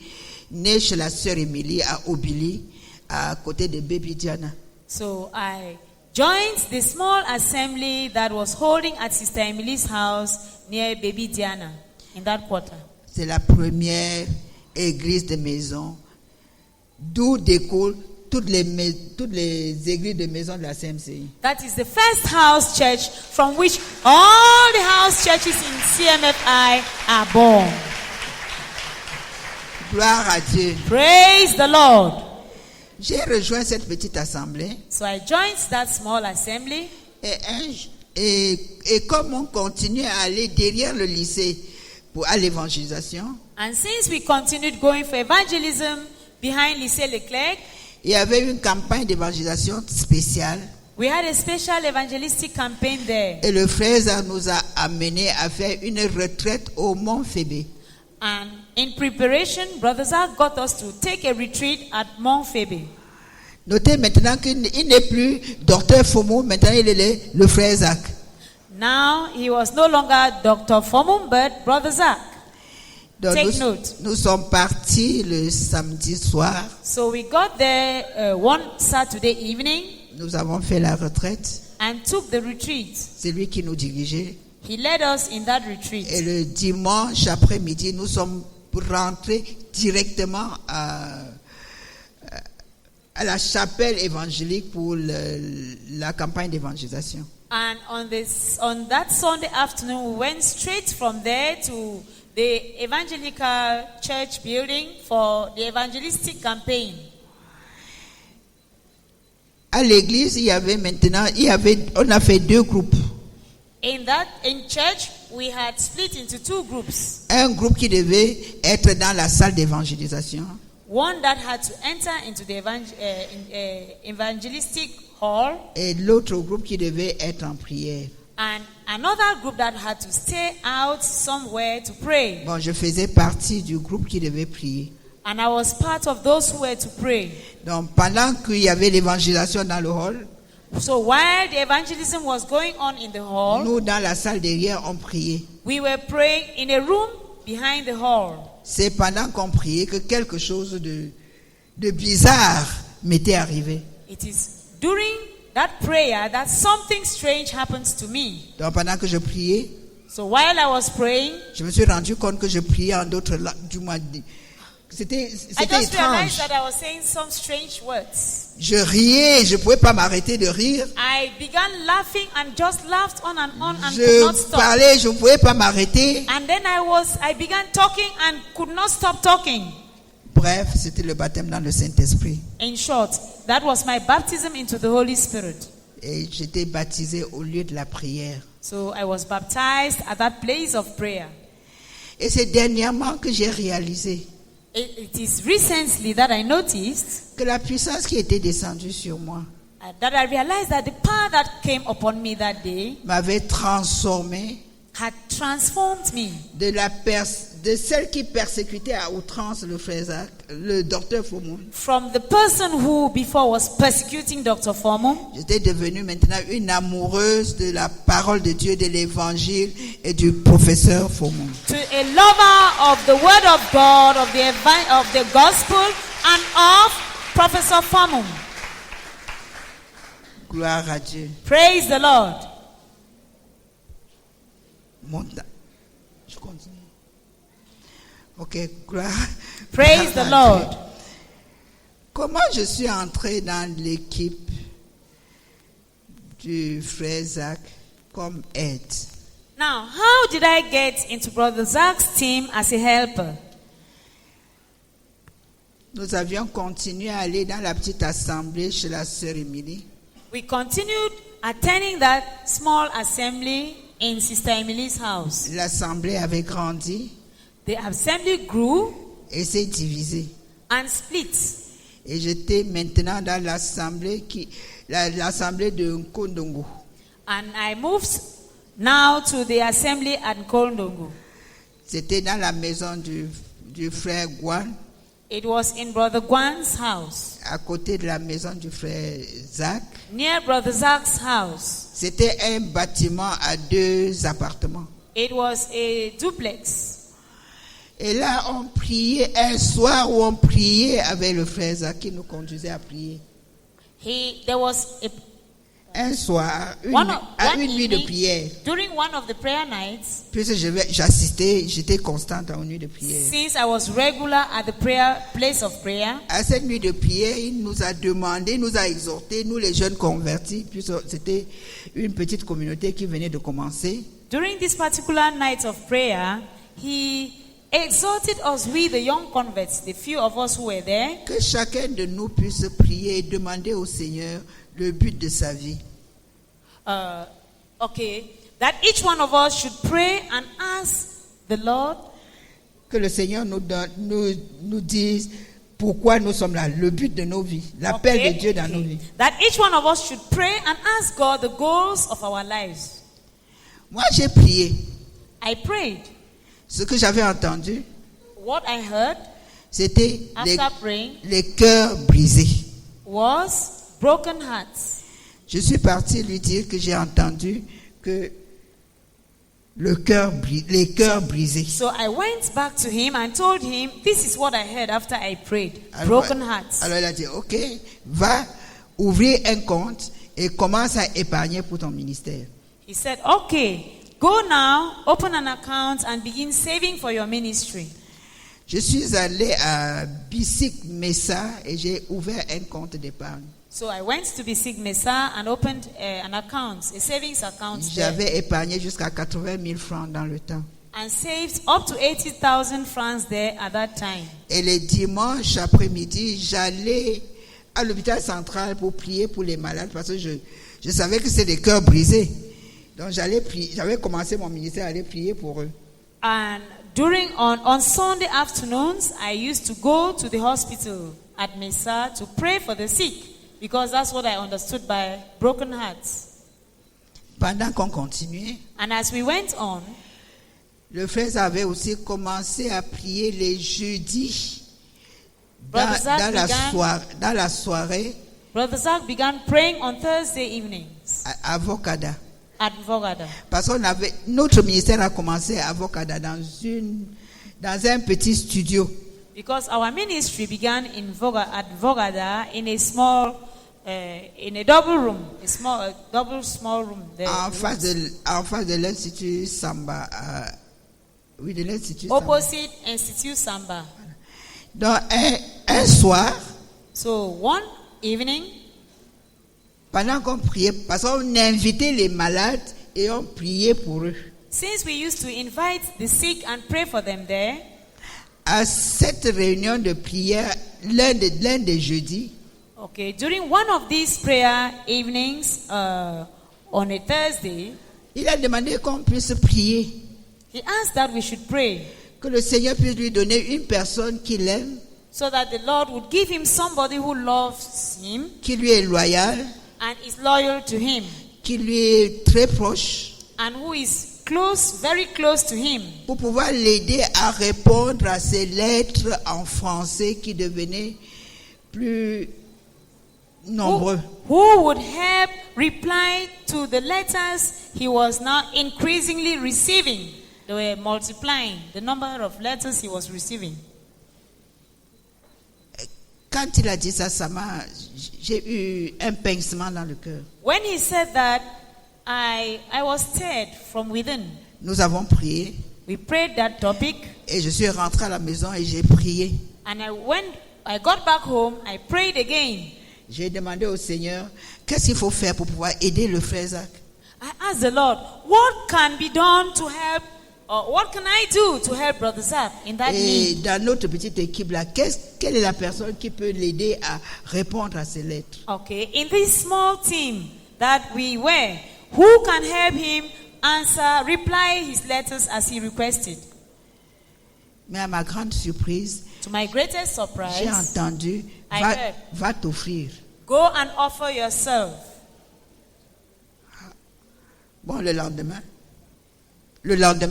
née chez la sœur Émilie à Obili, à côté de Baby Diana. So I joined the small assembly that was holding at Sister Emily's house near Baby Diana, in that quarter. C'est la première église de maison d'où découlent toutes les églises de maison de la CMCI. That is the first house church from which all the house churches in CMFI are born. Gloire à Dieu. Praise the Lord. J'ai rejoint cette petite assemblée So I joined that small assembly. et comme on continuait à aller derrière le lycée à l'évangélisation. And since we continued going for evangelism behind Lycée Leclerc, Il y avait une campagne d'évangélisation spéciale. we had a special evangelistic campaign there. Et le frère Zach nous a amené à faire une retraite au Mont Phébé. And in preparation, Brother Zach got us to take a retreat at Mount Phoebe. Notez maintenant qu'il n'est plus docteur Fomo, maintenant il est le frère Zach. Now, he was no longer Dr. Formum, but Brother Zach. Donc Take note. nous sommes partis le samedi soir. So we got there one Saturday evening Nous avons fait la retraite. and took the retreat. C'est lui qui nous dirigeait. He led us in that Et retreat. le dimanche après-midi, nous sommes rentrés directement à la chapelle évangélique pour la campagne d'évangélisation. And on that Sunday afternoon, we went straight from there to the evangelical church building for the evangelistic campaign. À l'église, on a fait 2 groupes. In church, we had split into 2 groups. Un groupe qui devait être dans la salle d'évangélisation. One that had to enter into the evangelistic hall, Et l'autre groupe qui devait être en prière. and another group that had to stay out somewhere to pray. Bon, je faisais partie du groupe qui devait prier. And I was part of those who were to pray. Donc, pendant qu'il y avait l'évangélisation dans le hall, So while the evangelism was going on in the hall, nous, dans la salle derrière, on priait. we were praying in a room behind the hall. C'est pendant qu'on priait que quelque chose de bizarre m'était arrivé. It is during that prayer that something strange happens to me. Donc, pendant que je priais, So while I was praying, je me suis rendu compte que je priais en d'autres langues. Du moins, c'était I just étrange. realized that I was saying some strange words. Je riais, je ne pouvais pas m'arrêter de rire. I began laughing and just laughed on and could not Je stop. parlais, je ne pouvais pas m'arrêter. And then I began talking and could not stop talking. Bref, c'était le baptême dans le Saint-Esprit. In short, that was my baptism into the Holy Spirit. Et j'étais baptisé au lieu de la prière. So I was baptized at that place of prayer. Et c'est dernièrement que j'ai réalisé It is recently that I noticed que la puissance qui était descendue sur moi that I realized that the power that came upon me that day m'avait transformé had transformed me de celle qui persécutait à outrance le frère Zach, le docteur Fomo. from the person who before was persecuting Dr. Formum. J'étais devenue maintenant une amoureuse de la parole de Dieu, de l'évangile et du professeur Fomo. To a lover of the word of God, of the gospel, and of Professor Formum. Gloire à Dieu. Praise the Lord. Je continue. Ok, gloire. Praise gloire the à Lord. Dieu. Comment je suis entré dans l'équipe du frère Zach comme aide? Now, how did I get into Brother Zach's team as a helper? Nous avions continué à aller dans la petite assemblée chez la sœur Émilie. We continued attending that small assembly in Sister Emily's house. L'assemblée avait grandi The assembly grew et s'est divisée. and split. Et j'étais maintenant dans l'assemblée l'assemblée de Nkondongo. And I moved now to the assembly at Kondongo. C'était dans la maison du frère Guan, It was in Brother Guan's house, à côté de la maison du frère Zach. near Brother Zach's house. C'était un bâtiment à 2 appartements. It was a duplex. Et là, on priait un soir où on priait avec le frère Zach qui nous conduisait à prier. There was Un soir, une one nuit de evening, prière. during one of the prayer nights, Puisque j'assistais, j'étais constante en nuit de prière. since I was regular at the place of prayer. À cette nuit de prière, il nous a demandé, il nous a exhorté, nous les jeunes convertis, puisque c'était une petite communauté qui venait de commencer. During this particular night of prayer, he exhorted us, we the young converts, the few of us who were there, Que chacun de nous puisse prier et demander au Seigneur le but de sa vie. that each one of us should pray and ask the Lord, que le Seigneur nous dise pourquoi nous sommes là, le but de nos vies, l'appel de Dieu dans nos vies. that each one of us should pray and ask God the goals of our lives. Moi, j'ai prié. I prayed. Ce que j'avais entendu, What I heard c'était after praying les cœurs brisés. was broken hearts. Je suis parti lui dire que j'ai entendu que les cœurs brisés. So I went back to him and told him, this is what I heard after I prayed. Broken hearts. Alors il a dit, ok, va ouvrir un compte et commence à épargner pour ton ministère. He said, okay, go now, open an account and begin saving for your ministry. Je suis allé à Bissik Mesa et j'ai ouvert un compte d'épargne. So I went to Bisik Mesa and opened an account, a savings account there, J'avais épargné jusqu'à 80 000 francs dans le temps. and saved up to 80,000 francs there at that time. Et les dimanches après-midi, j'allais à l'hôpital central pour prier pour les malades parce que je savais que c'est des cœurs brisés. Donc j'allais prier, j'avais commencé mon ministère à aller prier pour eux. And on Sunday afternoons, I used to go to the hospital at Mesa to pray for the sick, because that's what I understood by broken hearts. Pendant qu'on continuait, And as we went on, le frère avait aussi commencé à prier les jeudis Brother Zach dans la soirée Brother Zach began praying on Thursday evenings à Vocada. at Vogada. Parce qu'on avait, notre ministère a commencé à Vocada dans un petit studio. Because our ministry began at Vogada in a small, in a double room, double small room there. En face de l'Institut Samba. Oui, de l'Institut Samba. Opposite Institut Samba. Donc, un soir, So one evening, pendant qu'on priait, parce qu'on invitait les malades et on priait pour eux. since we used to invite the sick and pray for them there, À cette réunion de prière, l'un des jeudis, okay, during one of these prayer evenings on a Thursday, il a demandé qu'on puisse prier, he asked that we should pray que le Seigneur puisse lui donner une personne qu'il aime, so that the Lord would give him somebody who loves him qui lui est loyal, and is loyal to him, qui lui est très proche, and who is close, very close to him, pour pouvoir l'aider à répondre à ces lettres en français qui devenaient plus nombreux. who would help reply to the letters he was now increasingly receiving. They were multiplying the number of letters he was receiving. Quand il a dit ça, j'ai eu un pincement dans le cœur. When he said that, I was stirred from within. Nous avons prié We prayed that topic, et je suis rentré à la maison et j'ai prié. and I got back home, I prayed again. J'ai demandé au Seigneur, qu'est-ce qu'il faut faire pour pouvoir aider le frère Zach? I asked the Lord, what can be done to help, or what can I do to help Brother Zach in that Et need? dans notre petite équipe là, quelle est la personne qui peut l'aider à répondre à ces lettres? Okay, in this small team that we were, who can help him reply his letters as he requested? Mais à ma grande surprise, To my greatest j'ai surprise, entendu, I heard. va t'offrir. go and offer yourself. Bon, le lendemain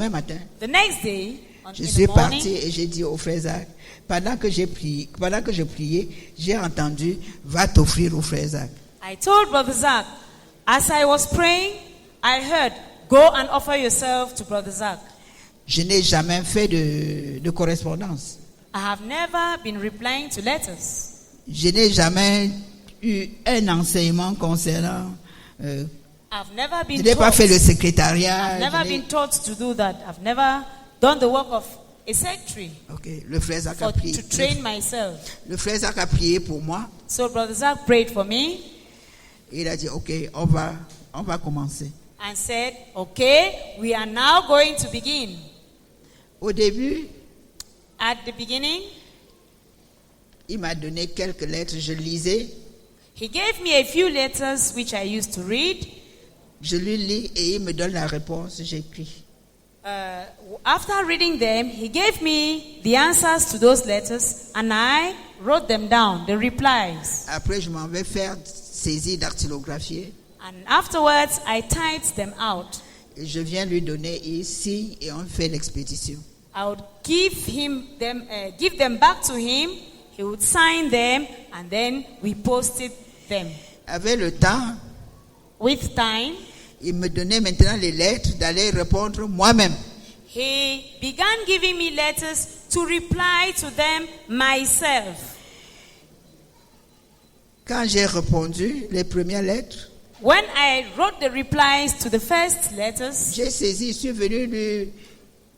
matin, The next day, je in suis the morning, parti et j'ai dit au frère Zach, pendant que je priais, j'ai entendu, va t'offrir au frère Zach. I told Brother Zach, as I was praying, I heard, go and offer yourself to Brother Zach. Je n'ai jamais fait de correspondance. I have never been replying to letters. Je n'ai jamais eu un enseignement concernant. I've never Je been n'ai pas taught. fait le secrétariat. I've never been taught to do that. I've never done the work of a secretary Ok, le frère Zach a or prié. to train myself. Le frère Zach a prié pour moi. So Brother Zach prayed for me Il a dit, ok, on va commencer. and said, okay, we are now going to begin. Au début, At the beginning, il m'a donné quelques lettres, je lisais, he gave me a few letters which I used to read. je lui lis et il me donne la réponse, j'écris. after reading them, he gave me the answers to those letters and I wrote them down, the replies. Après, je m'en vais faire saisie dactylographiée. And afterwards, I typed them out. Et je viens lui donner ici et on fait l'expédition. I would give them back to him. He would sign them and then we posted them. Avec le temps, With time, il me donnait maintenant les lettres d'aller répondre moi-même. he began giving me letters to reply to them myself. Quand j'ai répondu les premières lettres, When I wrote the replies to the first letters, j'ai saisi, je suis venu lui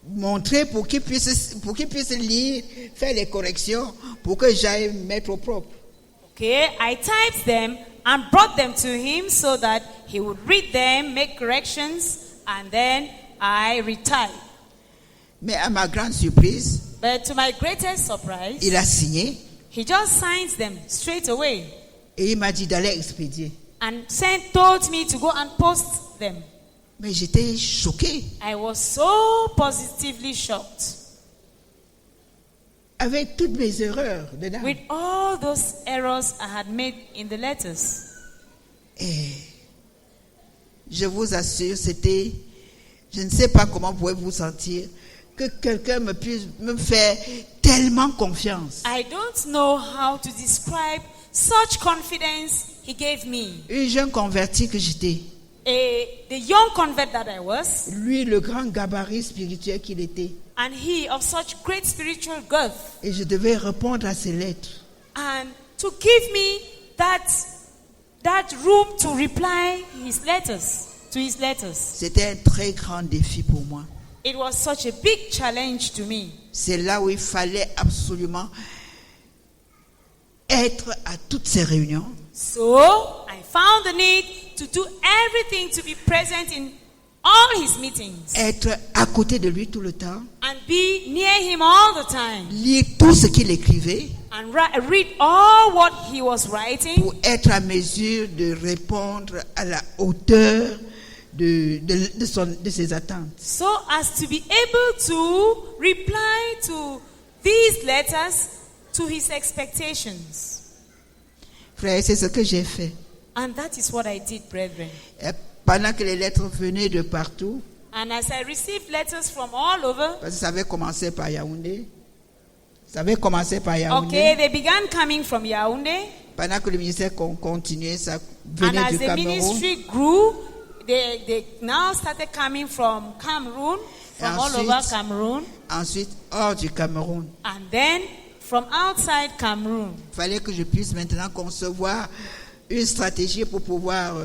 montrer pour qu'il puisse lire, faire les corrections, pour que j'aille mettre au propre. okay, I typed them and brought them to him so that he would read them, make corrections, and then I retyped. Mais à ma grande surprise, But to my greatest surprise, il a signé he just signs them straight away et il m'a dit d'aller expédier. and told me to go and post them. Mais j'étais choqué. I was so positively shocked Avec toutes mes erreurs dedans. with all those errors I had made in the letters. Et je vous assure, c'était, je ne sais pas comment pouvez-vous sentir, que quelqu'un puisse me faire tellement confiance. I don't know how to describe such confidence he gave me. Une jeune convertie que j'étais, The young convert that I was, lui le grand gabarit spirituel qu'il était, and he of such great spiritual girth, et je devais répondre à ses lettres. and to give me that room to reply to his letters. C'était un très grand défi pour moi. It was such a big challenge to me. C'est là où il fallait absolument être à toutes ces réunions, So I found the need to do everything to be present in all his meetings être à côté de lui tout le temps, and be near him all the time lire tout ce qu'il écrivait and read all what he was writing pour être à mesure de répondre à la hauteur de ses attentes. so as to be able to reply to these letters to his expectations. Frère, c'est ce que j'ai fait. And that is what I did, brethren. Et pendant que les lettres venaient de partout, And as I received letters from all over, parce que ça avait commencé par Yaoundé, okay, they began coming from Yaoundé. pendant que le ministère continuait, ça And venait as du the Cameroun. ministry grew, they now started coming from Cameroon, from all over Ensuite- Cameroon, Ensuite, hors du Cameroun. and then from outside Cameroon. Il fallait que je puisse maintenant concevoir une stratégie pour pouvoir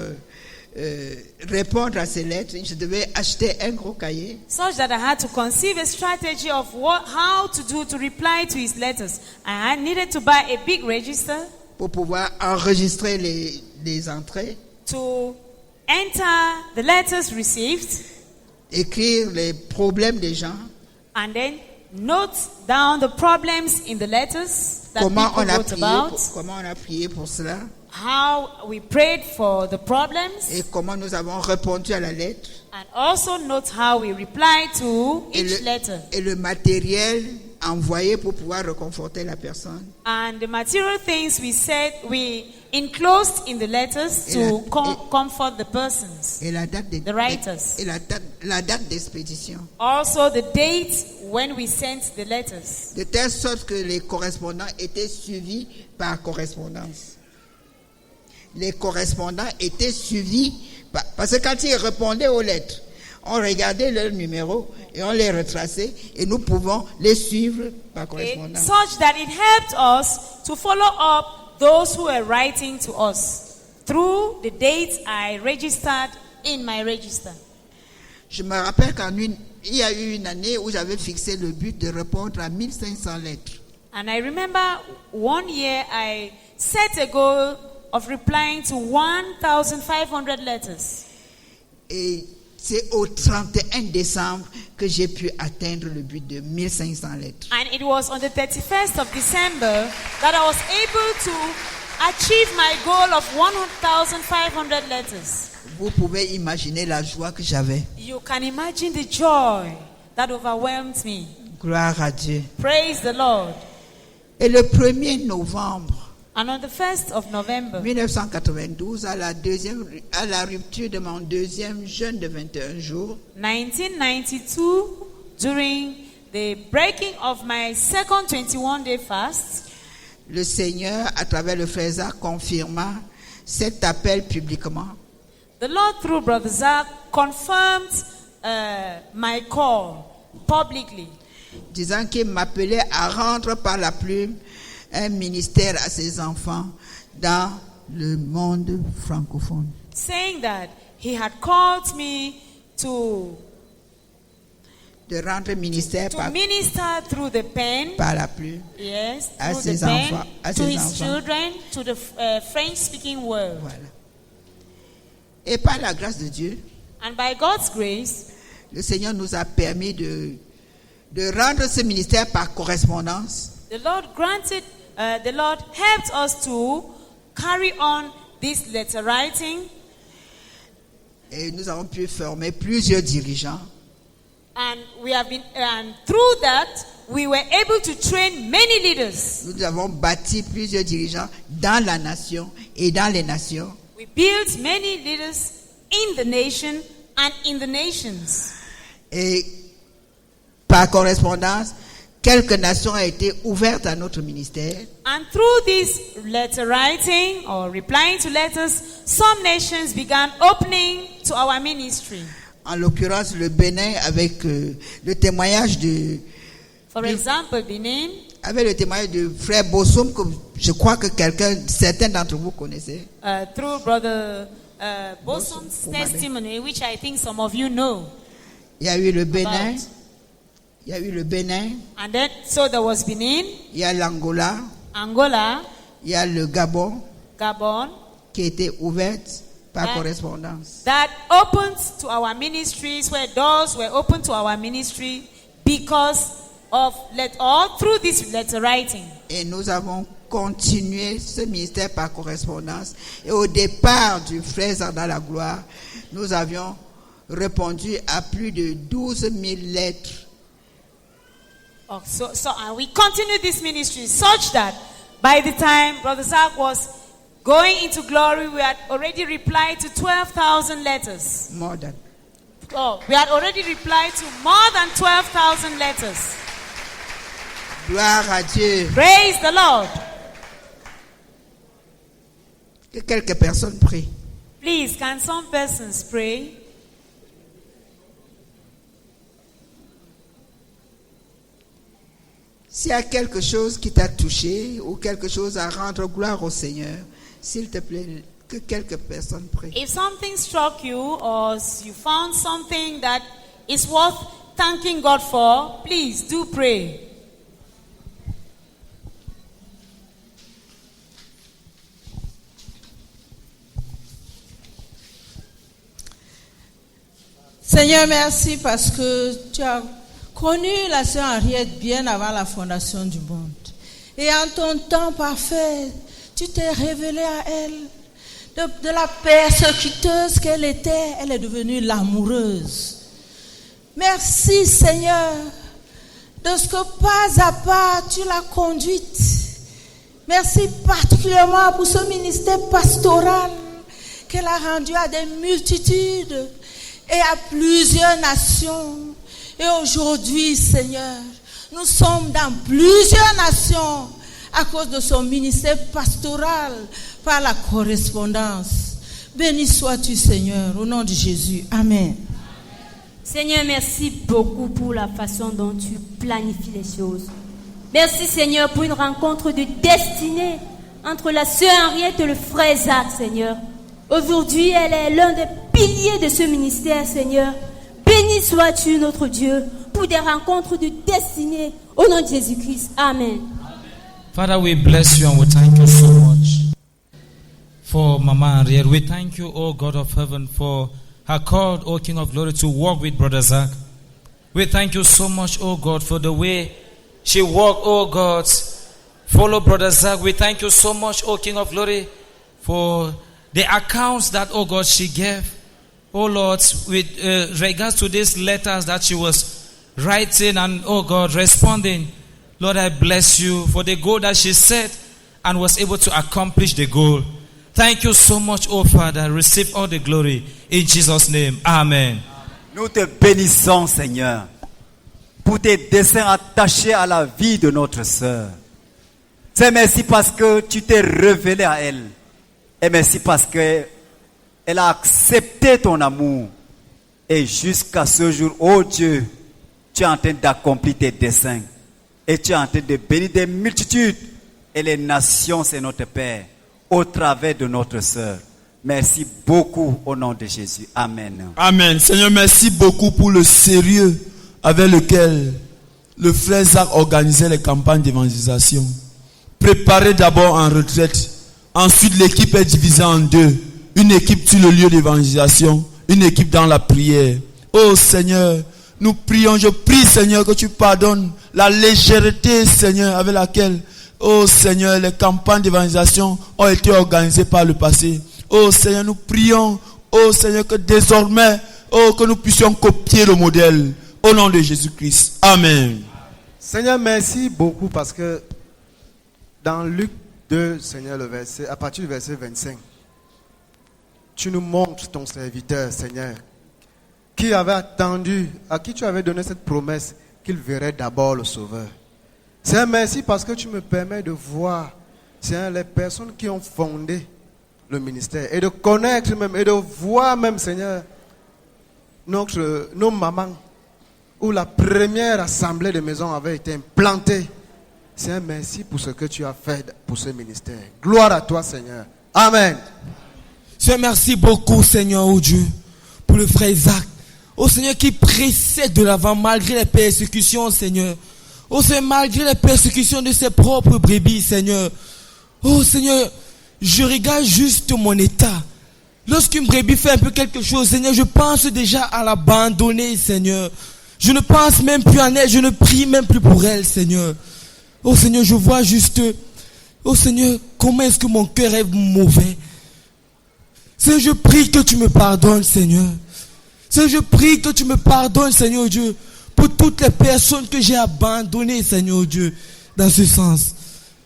répondre à ces lettres. Je devais acheter un gros cahier Such that I had to conceive a strategy of how to do to reply to his letters. I needed to buy a big register pour pouvoir enregistrer les entrées, to enter the letters received écrire les problèmes des gens, and then note down the problems in the letters that comment people on a wrote prié about, pour cela how we prayed for the problems, et comment nous avons répondu à la lettre and also note how we replied to et each letter. et le matériel envoyé pour pouvoir réconforter la personne. And the material things we enclosed in the letters to comfort the persons. Et la date The writers. et la date d'expédition. Also the date when we sent the letters. De telle sorte que les correspondants étaient suivis par correspondance. Les correspondants étaient suivis parce que quand ils répondaient aux lettres, on regardait leur numéro et on les retraçait et nous pouvons les suivre par correspondance. Such that it helped us to follow up those who were writing to us through the dates I registered in my register. Je me rappelle il y a eu une année où j'avais fixé le but de répondre à 1500 lettres. And I remember one year I set a goal of replying to 1,500 letters. Et c'est au 31 décembre que j'ai pu atteindre le but de 1500 lettres. And it was on the 31st of December that I was able to achieve my goal of 1,500 letters. Vous pouvez imaginer la joie que j'avais. You can imagine the joy that overwhelmed me. Gloire à Dieu. Praise the Lord. Et le 1er novembre And on the 1st of November, 1992, à la rupture de mon deuxième jeûne de 21 jours, 1992, during the breaking of my second 21-day fast, le Seigneur, à travers le frère Zach, confirma cet appel publiquement. the Lord, through Brother Zach, confirmed my call publicly, disant qu'il m'appelait à rendre par la plume un ministère à ses enfants dans le monde francophone. saying that he had called me to De rendre ministère minister through the pen, par la plume yes, à through the ses pen, enfants, à to ses his enfants. children, to the French-speaking world. Voilà. Et par la grâce de Dieu, And by God's grace, le Seigneur nous a permis de rendre ce ministère par correspondance. the Lord helped us to carry on this letter writing, Et nous avons pu former plusieurs dirigeants. and through that we were able to train many leaders. Nous avons bâti plusieurs dirigeants dans la nation et dans les nations. We built many leaders in the nation and in the nations. Et par correspondance, quelques nations ont été ouvertes à notre ministère. And through this letter writing or replying to letters, some nations began opening to our ministry. En l'occurrence, le Bénin avec le témoignage de For example, Benin, avec le témoignage de frère Bossom, que je crois que certains d'entre vous connaissez. through Brother Bosom's Bosom, testimony, which I think some of you know. Il y a eu le Bénin, About. il y a eu le Bénin, And then, so there was Benin, il y a l'Angola, Angola, il y a le Gabon Gabon, qui a été ouverte par Ouais. correspondance. that opened to our ministries, where doors were opened to our ministry because of through this letter writing. Et nous avons continué ce ministère par correspondance. Et au départ du frère dans la gloire, nous avions répondu à plus de 12 000 lettres. And we continued this ministry such that by the time Brother Zach was going into glory, we had already replied to 12,000 letters. More than. Oh, we had already replied to more than 12,000 letters. Gloire à Dieu. Praise the Lord. Que quelques personnes prient. Please, can some persons pray? S'il y a quelque chose qui t'a touché ou quelque chose à rendre gloire au Seigneur, s'il te plaît, que quelques personnes prient. If something struck you or you found something that is worth thanking God for, please do pray. Seigneur, merci parce que tu as connu la sœur Henriette bien avant la fondation du monde. Et en ton temps parfait, tu t'es révélé à elle. De la persécuteuse qu'elle était, elle est devenue l'amoureuse. Merci Seigneur, de ce que pas à pas tu l'as conduite. Merci particulièrement pour ce ministère pastoral qu'elle a rendu à des multitudes et à plusieurs nations. Et aujourd'hui, Seigneur, nous sommes dans plusieurs nations à cause de son ministère pastoral par la correspondance. Béni sois-tu, Seigneur, au nom de Jésus. Amen. Seigneur, merci beaucoup pour la façon dont tu planifies les choses. Merci, Seigneur, pour une rencontre de destinée entre la sœur Henriette et le frère Zach, Seigneur. Aujourd'hui, elle est l'un des piliers de ce ministère, Seigneur. Béni sois-tu, notre Dieu, pour des rencontres de destinée. Au nom de Jésus-Christ. Amen. Father, we bless you and we thank you so much for Mama Henriette. We thank you, O God of heaven, for her call, O King of glory, to walk with Brother Zach. We thank you so much, O God, for the way she walked, O God. Follow Brother Zach. We thank you so much, O King of glory, for the accounts that, oh God, she gave, oh Lord, with regards to these letters that she was writing and, oh God, responding. Lord, I bless you for the goal that she set and was able to accomplish the goal. Thank you so much, oh Father. Receive all the glory in Jesus' name. Amen. Nous te bénissons, Seigneur, pour tes desseins attachés à la vie de notre sœur. C'est merci parce que tu t'es révélé à elle. Et merci parce que elle a accepté ton amour. Et jusqu'à ce jour, oh Dieu, tu es en train d'accomplir tes desseins. Et tu es en train de bénir des multitudes. Et les nations, c'est notre Père, au travers de notre sœur. Merci beaucoup au nom de Jésus. Amen. Amen. Seigneur, merci beaucoup pour le sérieux avec lequel le frère Zach organisait les campagnes d'évangélisation. Préparé d'abord en retraite. Ensuite, l'équipe est divisée en deux. Une équipe sur le lieu d'évangélisation, une équipe dans la prière. Oh Seigneur, nous prions, je prie Seigneur que tu pardonnes la légèreté Seigneur avec laquelle, oh Seigneur, les campagnes d'évangélisation ont été organisées par le passé. Oh Seigneur, nous prions, oh Seigneur, que désormais, oh, que nous puissions copier le modèle. Au nom de Jésus-Christ. Amen. Seigneur, merci beaucoup parce que dans Luc 2, Seigneur, le verset, à partir du verset 25, tu nous montres ton serviteur, Seigneur, qui avait attendu, à qui tu avais donné cette promesse qu'il verrait d'abord le Sauveur. Seigneur, merci parce que tu me permets de voir, Seigneur, les personnes qui ont fondé le ministère et de connaître même et de voir même, Seigneur, nos mamans où la première assemblée de maison avait été implantée. Seigneur, merci pour ce que tu as fait pour ce ministère. Gloire à toi, Seigneur. Amen. Seigneur, merci beaucoup, Seigneur, oh Dieu, pour le frère Isaac. Oh Seigneur, qui précède de l'avant malgré les persécutions, Seigneur. Oh Seigneur, malgré les persécutions de ses propres brebis, Seigneur. Oh Seigneur, je regarde juste mon état. Lorsqu'une brebis fait un peu quelque chose, Seigneur, je pense déjà à l'abandonner, Seigneur. Je ne pense même plus en elle, je ne prie même plus pour elle, Seigneur. Oh Seigneur, je vois juste, oh Seigneur, comment est-ce que mon cœur est mauvais. Seigneur, je prie que tu me pardonnes, Seigneur. Seigneur, je prie que tu me pardonnes, Seigneur Dieu, pour toutes les personnes que j'ai abandonnées, Seigneur Dieu, dans ce sens.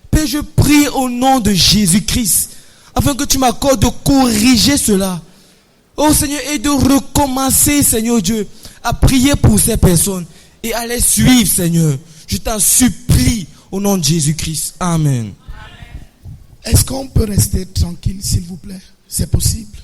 Père, je prie au nom de Jésus-Christ, afin que tu m'accordes de corriger cela. Oh Seigneur, et de recommencer, Seigneur Dieu, à prier pour ces personnes et à les suivre, Seigneur. Je t'en supplie au nom de Jésus-Christ. Amen. Est-ce qu'on peut rester tranquille, s'il vous plaît? C'est possible.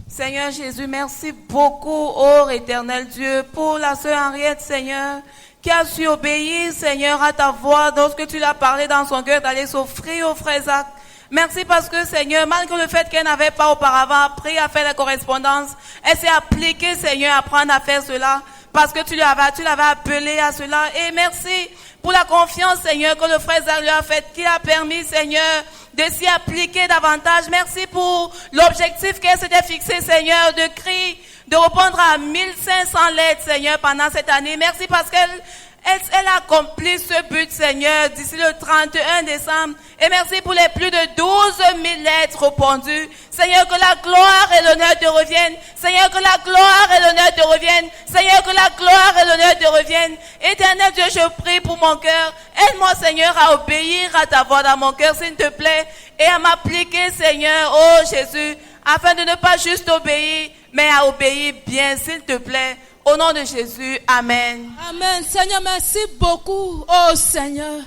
Seigneur Jésus, merci beaucoup, ô éternel Dieu, pour la sœur Henriette, Seigneur, qui a su obéir, Seigneur, à ta voix lorsque tu l'as parlé dans son cœur d'aller s'offrir au frère Zach. Merci parce que, Seigneur, malgré le fait qu'elle n'avait pas auparavant appris à faire la correspondance, elle s'est appliquée, Seigneur, à apprendre à faire cela parce que tu l'avais appelé à cela. Et merci pour la confiance, Seigneur, que le frère Zach lui a faite, qui a permis, Seigneur, de s'y appliquer davantage. Merci pour l'objectif qu'elle s'était fixé, Seigneur, de répondre à 1500 lettres, Seigneur, pendant cette année. Merci parce qu'elle a accompli ce but, Seigneur, d'ici le 31 décembre. Et merci pour les plus de 12 000 lettres répondues. Seigneur, que la gloire et l'honneur te reviennent. Seigneur, que la gloire et l'honneur te reviennent. Seigneur, que la gloire et l'honneur te reviennent. Éternel Dieu, je prie pour mon cœur. Aide-moi, Seigneur, à obéir à ta voix dans mon cœur, s'il te plaît. Et à m'appliquer, Seigneur, oh Jésus, afin de ne pas juste obéir, mais à obéir bien, s'il te plaît. Au nom de Jésus, Amen. Amen. Seigneur, merci beaucoup, oh Seigneur.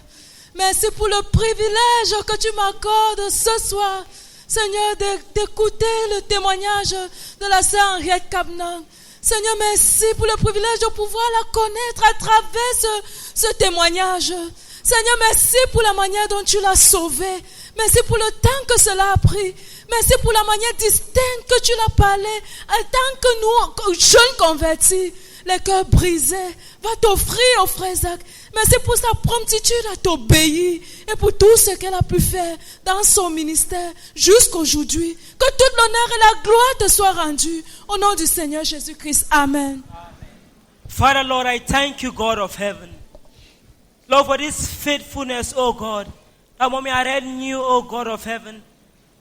Merci pour le privilège que tu m'accordes ce soir, Seigneur, d'écouter le témoignage de la sœur Henriette Cabnan. Seigneur, merci pour le privilège de pouvoir la connaître à travers ce témoignage. Seigneur, merci pour la manière dont tu l'as sauvée. Merci pour le temps que cela a pris. Merci pour la manière distincte que tu l'as parlé. En tant que nous, jeunes convertis, les cœurs brisés, va t'offrir au frère Zach. Merci pour sa promptitude à t'obéir et pour tout ce qu'elle a pu faire dans son ministère jusqu'aujourd'hui. Que toute l'honneur et la gloire te soient rendues au nom du Seigneur Jésus-Christ. Amen. Father, Lord, I thank you, God of heaven. Lord, for this faithfulness, oh God. That moment I read you, oh God of heaven.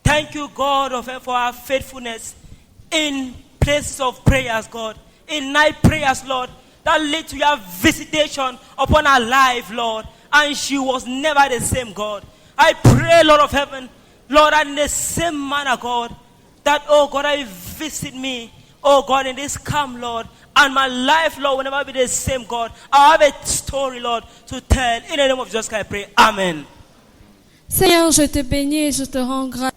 Thank you, God of heaven, for our faithfulness in places of prayers, God. In night prayers, Lord, that led to your visitation upon our life, Lord. And she was never the same, God. I pray, Lord of heaven, Lord, in the same manner, God, that, oh God, I visit me, oh God, in this camp, Lord. And my life, Lord, will never be the same, God. I have a story, Lord, to tell. In the name of Jesus, I pray. Amen. Seigneur, je te bénis et je te rends grâce.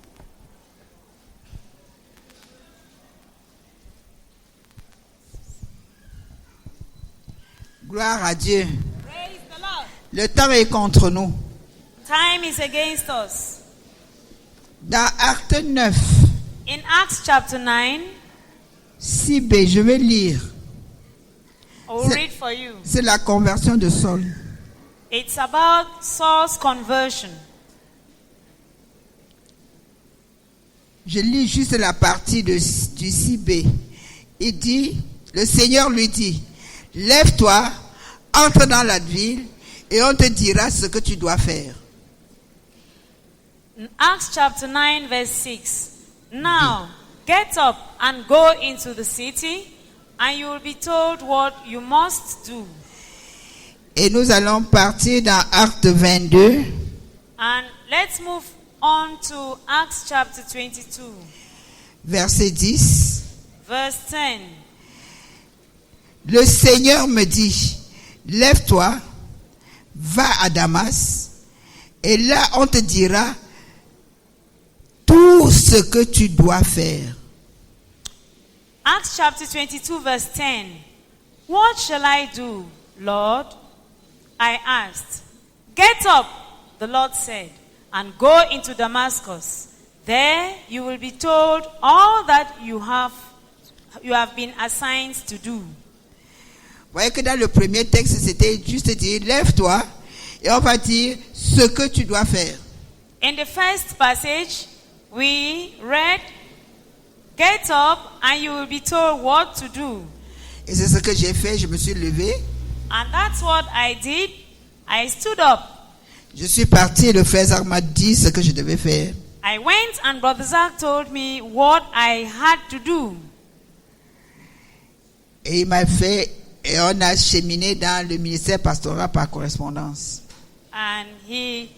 Gloire à Dieu. Le temps est contre nous. Time is against us. Dans Acte 9, In Acts chapter 9, 6b, je vais lire. I will read for you. C'est la conversion de Saul. It's about Saul's conversion. Je lis juste la partie du 6b. Il dit, le Seigneur lui dit, lève-toi, entre dans la ville et on te dira ce que tu dois faire. In Acts chapter 9 verse 6. Now, get up and go into the city, and you will be told what you must do. Et nous allons partir dans Acte 22. And let's move on to Acts chapter 22, Verset 10. verse 10. Le Seigneur me dit, lève-toi, va à Damas, et là on te dira tout ce que tu dois faire. Acts chapter 22 verse 10. What shall I do, Lord? I asked. Get up, the Lord said, and go into Damascus. There you will be told all that you have been assigned to do. Vous voyez que dans le premier texte, c'était juste dire, lève-toi, et on va dire ce que tu dois faire. In the first passage, we read, get up and you will be told what to do. Et c'est ce que j'ai fait, je me suis levé. And that's what I did. I stood up. Je suis parti et le frère Zach m'a dit ce que je devais faire. I went and Brother Zach told me what I had to do. Et il m'a fait, et on a cheminé dans le ministère pastoral par correspondance. And he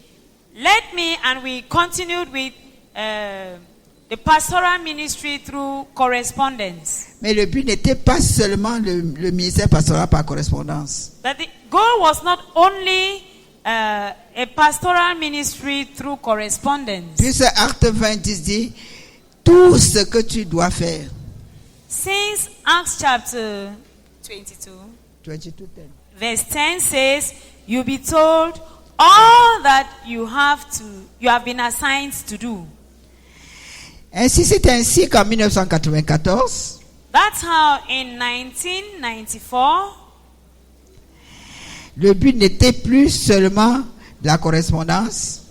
led me and we continued with the pastoral ministry through correspondence. Mais le but n'était pas seulement le ministère pastoral par correspondance. But the goal was not only a pastoral ministry through correspondence. Puis Acte 20 dit tout ce que tu dois faire. Since Acts chapter 22, verse 10 says, you'll be told all that you have been assigned to do. Ainsi, c'est ainsi qu'en 1994, That's how in 1994, le but n'était plus seulement la correspondance,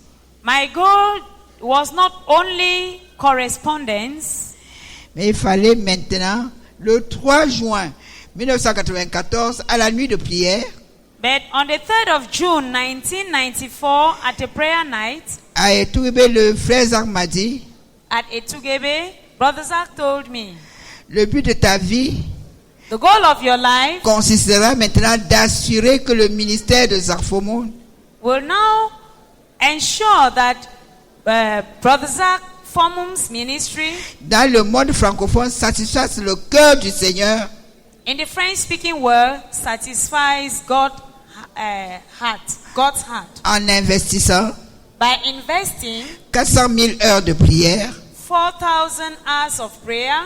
my goal was not only correspondence, mais il fallait maintenant, le 3 juin 1994, à la nuit de prière, but on the 3rd of June 1994, at a prayer night, à Etoubé, le frère Zach m'a dit, at Etugebe, Brother Zach told me, le but de ta vie the goal of your life consistera maintenant d'assurer que le ministère de Zach Fomon will now ensure that Brother Zach Fomun's ministry dans le monde francophone satisfasse le cœur du Seigneur in the French-speaking world satisfies God's heart en investissant by investing 400 000 heures de prière 4,000 hours of prayer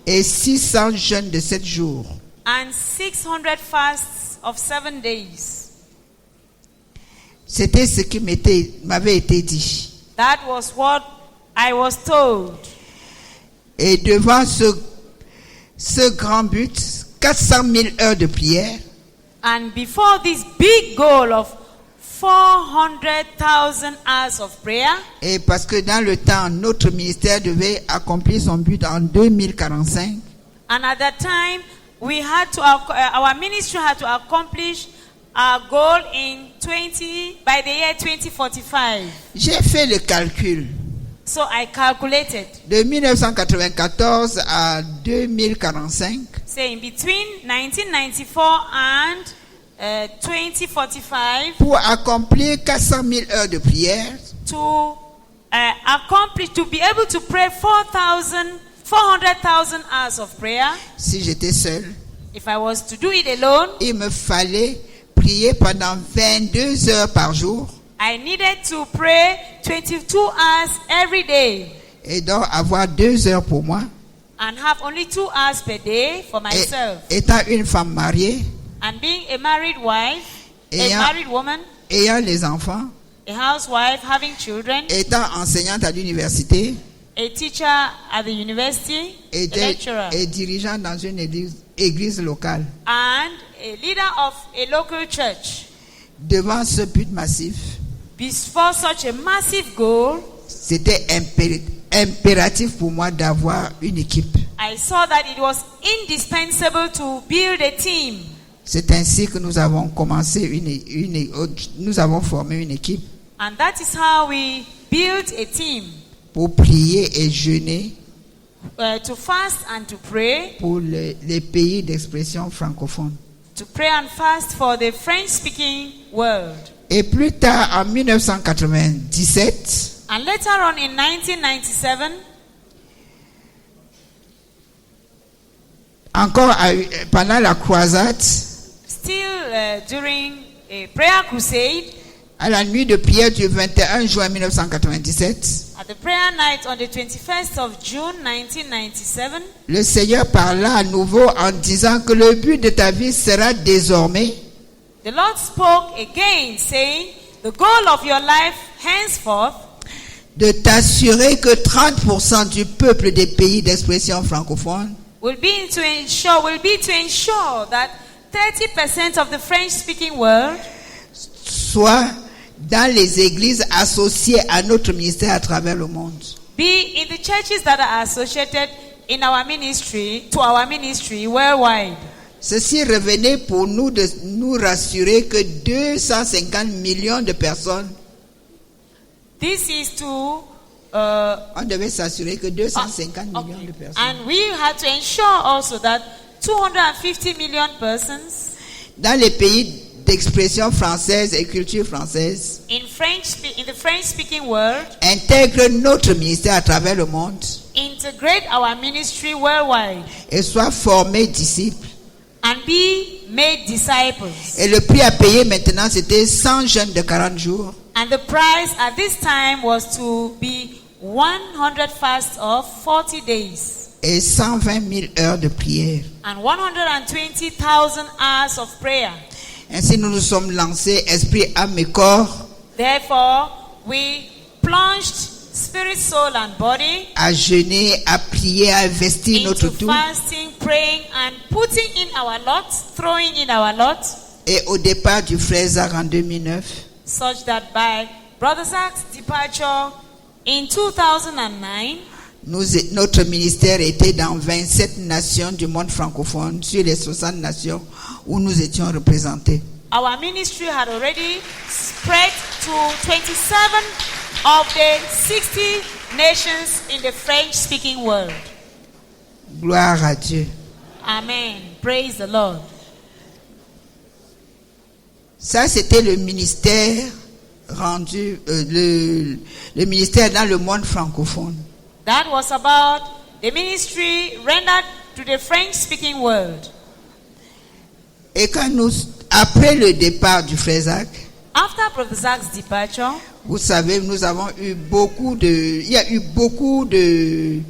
et 600 jeûnes de 7 jours. and 600 fasts of 7 days. C'était ce qui m'avait été dit. That was what I was told. Et devant ce grand but, 400 000 heures de prière, And before this big goal of 400,000 hours of prayer, et parce que dans le temps, notre ministère devait accomplir son but en 2045, and at that time, our ministry had to accomplish our goal by the year 2045. j'ai fait le calcul. So I calculated. De 1994 à 2045, Saying between 1994 and 2045, pour accomplir 400 000 heures de prière, to accomplish, to be able to pray 400,000 hours of prayer. si j'étais seul, If I was to do it alone, il me fallait prier pendant 22 heures par jour I needed to pray 22 hours every day et donc avoir 2 heures pour moi. and have only 2 hours per day for myself. Étant une femme mariée, And being a married wife, a ayant, married woman, ayant les enfants, a housewife, having children, étant enseignante à l'université a teacher at the university, a lecturer, et dirigeant dans une église locale. and a leader of a local church. Devant ce but massif, Before such a massive goal, c'était impératif pour moi d'avoir une équipe. I saw that it was indispensable to build a team. C'est ainsi que nous avons commencé nous avons formé une équipe And that is how we built a team pour prier et jeûner to fast and to pray, pour les pays d'expression francophone. to pray and fast for the French-speaking world. Et plus tard, en 1997, And later on in 1997, encore pendant la croisade, still during a prayer crusade, à la nuit de prière du 21 juin 1997, at the prayer night on the 21st of June 1997, le Seigneur parla à nouveau en disant que le but de ta vie sera désormais the Lord spoke again, saying, the goal of your life henceforth de t'assurer que 30% du peuple des pays d'expression francophone will be to ensure that 30% of the French-speaking world soit dans les églises associées à notre ministère à travers le monde. be in the churches that are associated in our ministry, to our ministry worldwide. Ceci revenait pour nous de nous rassurer que 250 millions de personnes, This is to on devait s'assurer que 250 millions de personnes and we had to ensure also that 250 million persons dans les pays d'expression française et culture française in the French-speaking world intègrent notre ministère à travers le monde integrate our ministry worldwide et soient formés disciples. and be made disciples. Et le prix à payer maintenant, c'était 100 jeûnes de 40 jours. And the price at this time was to be 100 fasts of 40 days Et 120 000 heures de prière. and 120,000 hours of prayer. Ainsi, nous nous sommes lancés, esprit, âme et corps, Therefore, we plunged spirit, soul, and body à jeûner, à prier, à investir notre into tout. fasting, praying, and putting in our lot, throwing in our lot, Et au départ du frère Zach en 2009, such that by Brother Zach's departure in 2009, notre ministère était dans 27 nations du monde francophone, sur les 60 nations où nous étions représentés. our ministry had already spread to 27 of the 60 nations in the French-speaking world. Gloire à Dieu. Amen. Praise the Lord. Ça, c'était le ministère rendu, le ministère dans le monde francophone. That was about the ministry rendered to the French-speaking world. Et quand après le départ du frère Zach, After Brother Zach's departure, vous savez, nous avons eu il y a eu beaucoup de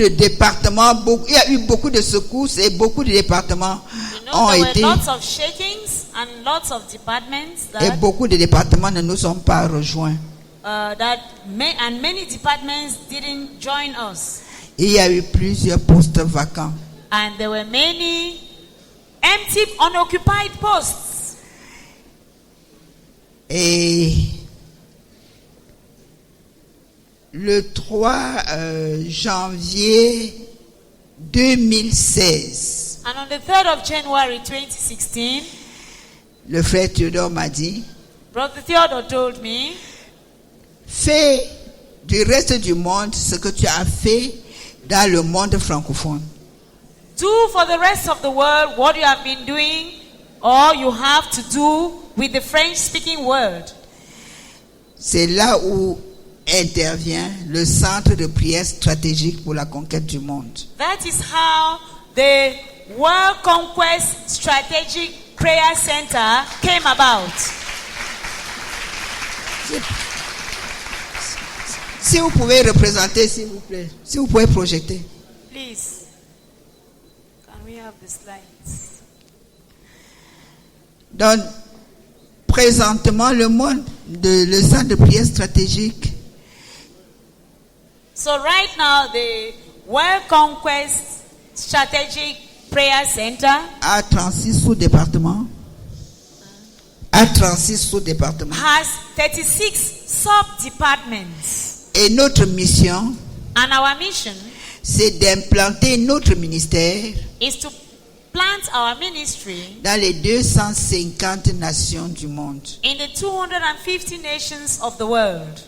départements, il y a eu beaucoup de secousses et beaucoup de départements ont there été, were lots of shakings and lots of departments et that, beaucoup de départements ne nous sont pas rejoints. and many departments didn't join us. Il y a eu plusieurs postes vacants. And there were many empty, unoccupied posts. Et le 3 janvier 2016, And on the 3rd of January 2016, le frère Théodore m'a dit, Brother Theodore told me, fais du reste du monde ce que tu as fait dans le monde francophone. Do for the rest of the world what you have been doing or you have to do with the French-speaking world. C'est là où intervient le centre de prière stratégique pour la conquête du monde. That is how the World Conquest Strategic Prayer Center came about. Si vous pouvez représenter, s'il vous plaît, si vous pouvez projeter. Please, can we have the slides? Donc, présentement, le centre de prière stratégique So right now, the World Conquest Strategic Prayer Center a 36 sous-départements. A 36 sous-départements. Has 36 sub-departments. Et notre mission, And our mission c'est d'implanter notre ministère is to plant our ministry dans les 250 nations du monde. in the 250 nations of the world.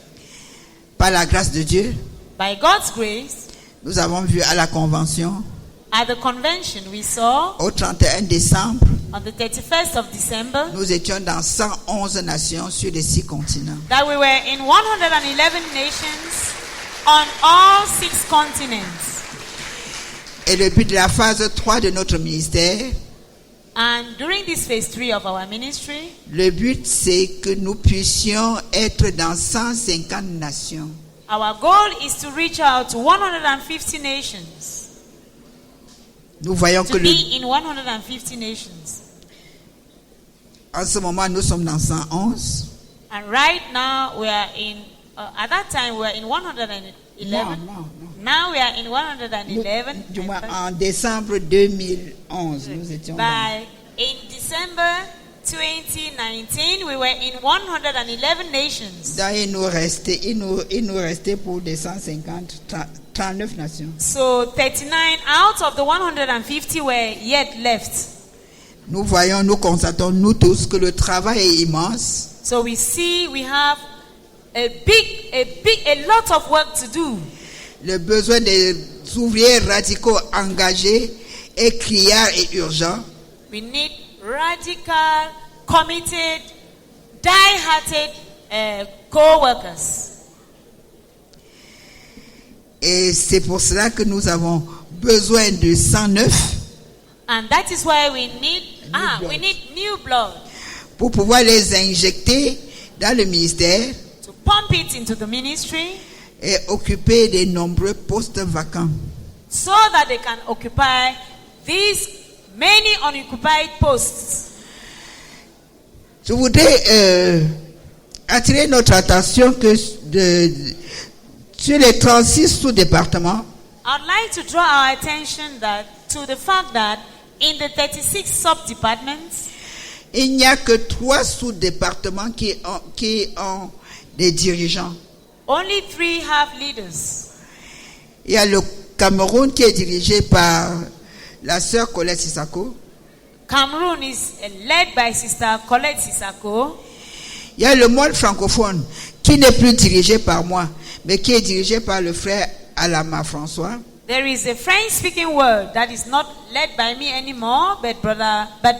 Par la grâce de Dieu, By God's grace, nous avons vu à la convention, at the convention we saw au 31 décembre, on the 31st of December, nous étions dans 111 nations sur les 6 continents. that we were in 111 nations on all 6 continents. Et le but de la phase 3 de notre ministère, And during this phase 3 of our ministry, le but c'est que nous puissions être dans 150 nations. our goal is to reach out to 150 nations. Nous voyons To que be in 150 nations. en ce moment nous sommes dans 111. And right now we are in, at that time we were in 111. Non. Now we are in 111. Du moins en décembre 2011, nous étions By in December 2019, we were in 111 nations. dans il nous restait pour des 150, 39 nations. So 39 out of the 150 were yet left. Nous voyons, nous constatons, nous tous, que le travail est immense. So we see we have a lot of work to do. Le besoin des ouvriers radicaux engagés est criard et urgent. We need radical, committed, die-hearted co-workers. Et c'est pour cela que nous avons besoin de 109 And that is why we need new blood pour pouvoir les injecter dans le ministère to pump it into the ministry et occuper de nombreux postes vacants. so that they can occupy these many unoccupied posts. Je voudrais attirer notre attention que sur les 36 sous-départements, I'd like to draw our attention to the fact that in the 36 sub-departments, il n'y a que 3 sous-départements qui ont des dirigeants. only 3 have leaders. Il y a le Cameroun qui est dirigé par la sœur Colette Sissako. Cameroon is led by Sister Colette Sissako. Il y a le monde francophone qui n'est plus dirigé par moi, mais qui est dirigé par le frère Alama François. There is a French-speaking world that is not led by me anymore, but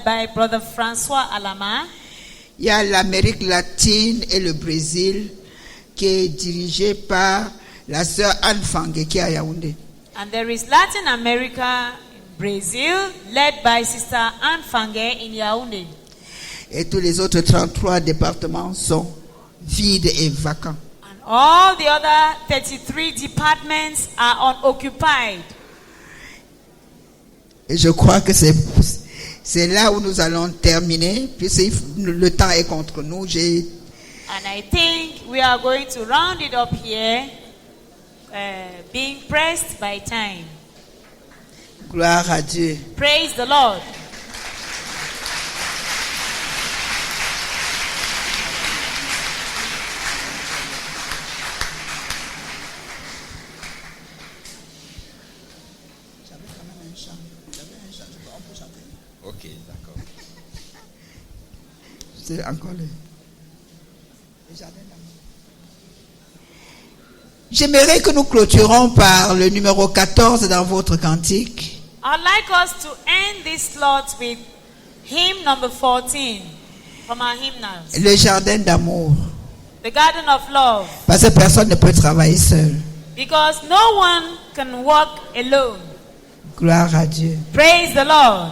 by Brother François Alama. Il y a l'Amérique latine et le Brésil qui est dirigé par la sœur Anne Fangue qui est à Yaoundé. And there is Latin America in Brazil, led by Sister Anne Fangue in Yaoundé. Et tous les autres 33 départements sont vides et vacants. And all the other 33 departments are unoccupied. Et je crois que c'est là où nous allons terminer, puisque le temps est contre nous. And I think we are going to round it up here, being pressed by time. Gloire à Dieu. Praise the Lord. Ok, d'accord. C'est encore le jardin J'aimerais que nous clôturons par le numéro 14 dans votre cantique. I'd like us to end this slot with hymn number 14 from our hymnals. Le jardin d'amour. The garden of love. Parce que personne ne peut travailler seul. Because no one can walk alone. Gloire à Dieu. Praise the Lord.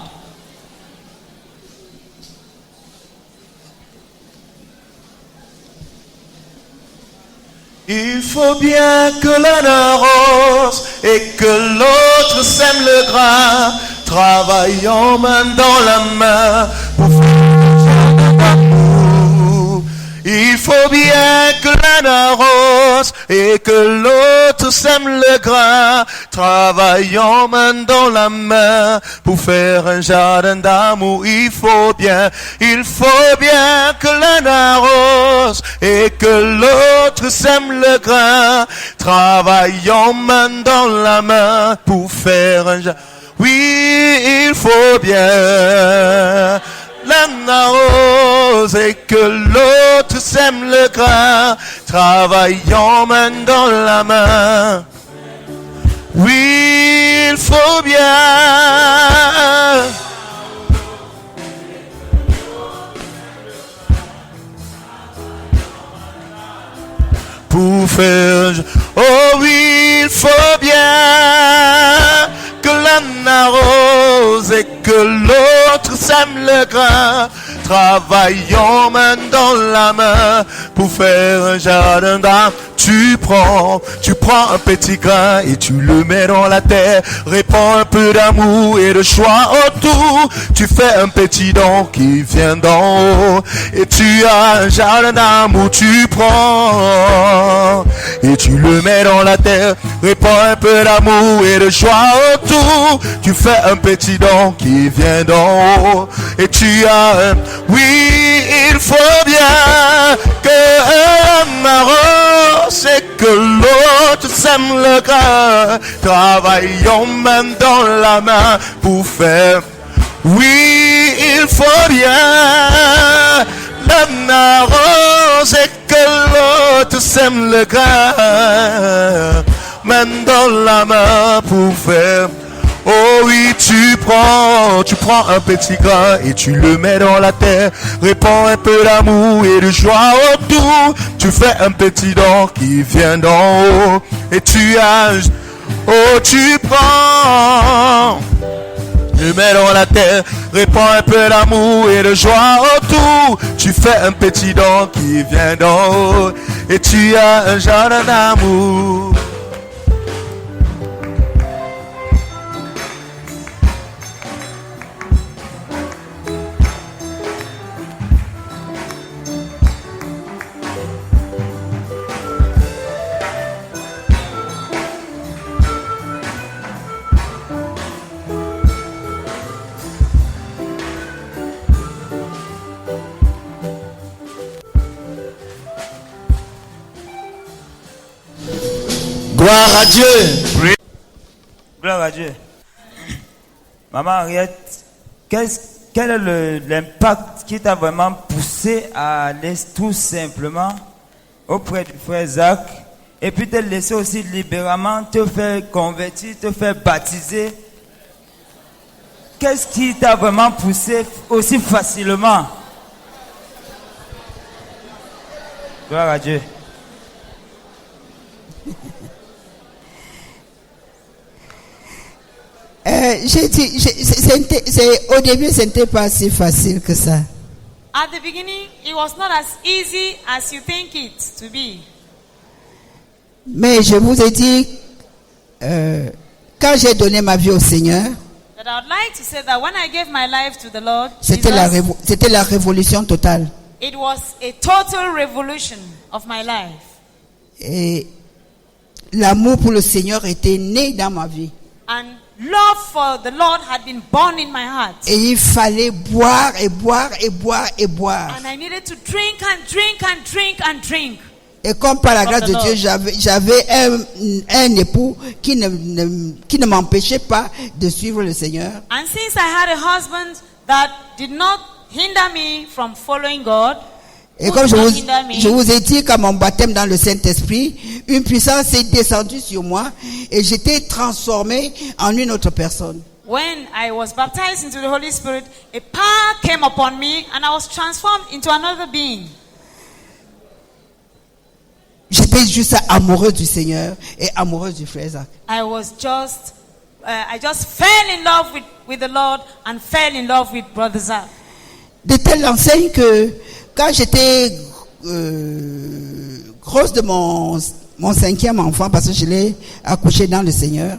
Il faut bien que l'un arrose et que l'autre sème le grain, travaillant main dans la main pour faire un jardin d'amour. Il faut bien que l'un arrose et que l'autre sème le grain, travaillant main dans la main pour faire un jardin d'amour. Il faut bien que l'un arrose et que l'autre sème le grain, travaillant main dans la main pour faire un jardin. Oui, il faut bien l'un arrose et que l'autre sème le grain, travaillant main dans la main. Oui, il faut bien. Pour faire, oh oui, il faut bien que l'un arrose et que l'autre sème le grain, travaillant main dans la main pour faire un jardin d'amour. Tu prends un petit grain et tu le mets dans la terre, répands un peu d'amour et de joie autour. Tu fais un petit don qui vient d'en haut et tu as un jardin d'amour. Tu prends et tu le mets dans la terre, répands un peu d'amour et de joie autour. Tu fais un petit don qui vient d'en haut et tu as un... Oui, il faut bien que arrose et que l'autre sème le grain, travaillons main dans la main pour faire. Oui, il faut bien l'un arrose et que l'autre sème le grain, main dans la main pour faire. Oh oui, tu prends un petit grain et tu le mets dans la terre, répands un peu d'amour et de joie autour. Tu fais un petit don qui vient d'en haut et tu as, oh tu prends, le mets dans la terre, répands un peu d'amour et de joie autour. Tu fais un petit don qui vient d'en haut et tu as un jardin d'amour. Gloire à Dieu. Gloire à Dieu. Maman Henriette, quel est l'impact qui t'a vraiment poussé à aller tout simplement auprès du frère Zach et puis te laisser aussi libérément te faire convertir, te faire baptiser? Qu'est-ce qui t'a vraiment poussé aussi facilement? Gloire à Dieu. Au début, ce n'était pas si facile que ça. At the beginning, it was not as easy as you think it to be. Mais je vous ai dit, quand j'ai donné ma vie au Seigneur, But I would like to say that when I gave my life to the Lord, c'était la révolution totale. it was a total revolution of my life. Et l'amour pour le Seigneur était né dans ma vie. And love for the Lord had been born in my heart. Et il fallait boire et boire et boire et boire. And I needed to drink and drink and drink and drink. Et comme par la grâce de Dieu, j'avais un époux qui ne m'empêchait pas de suivre le Seigneur. And since I had a husband that did not hinder me from following God, Et Who comme did not hinder me. je vous ai dit qu'à mon baptême dans le Saint-Esprit, une puissance est descendue sur moi et j'étais transformé en une autre personne. When I was baptized into the Holy Spirit, a power came upon me and I was transformed into another being. J'étais juste amoureuse du Seigneur et amoureuse du frère Zach. I just fell in love with the Lord and fell in love with Brother Zach. De telle enseigne que quand j'étais grosse de mon 5e enfant, parce que je l'ai accouché dans le Seigneur,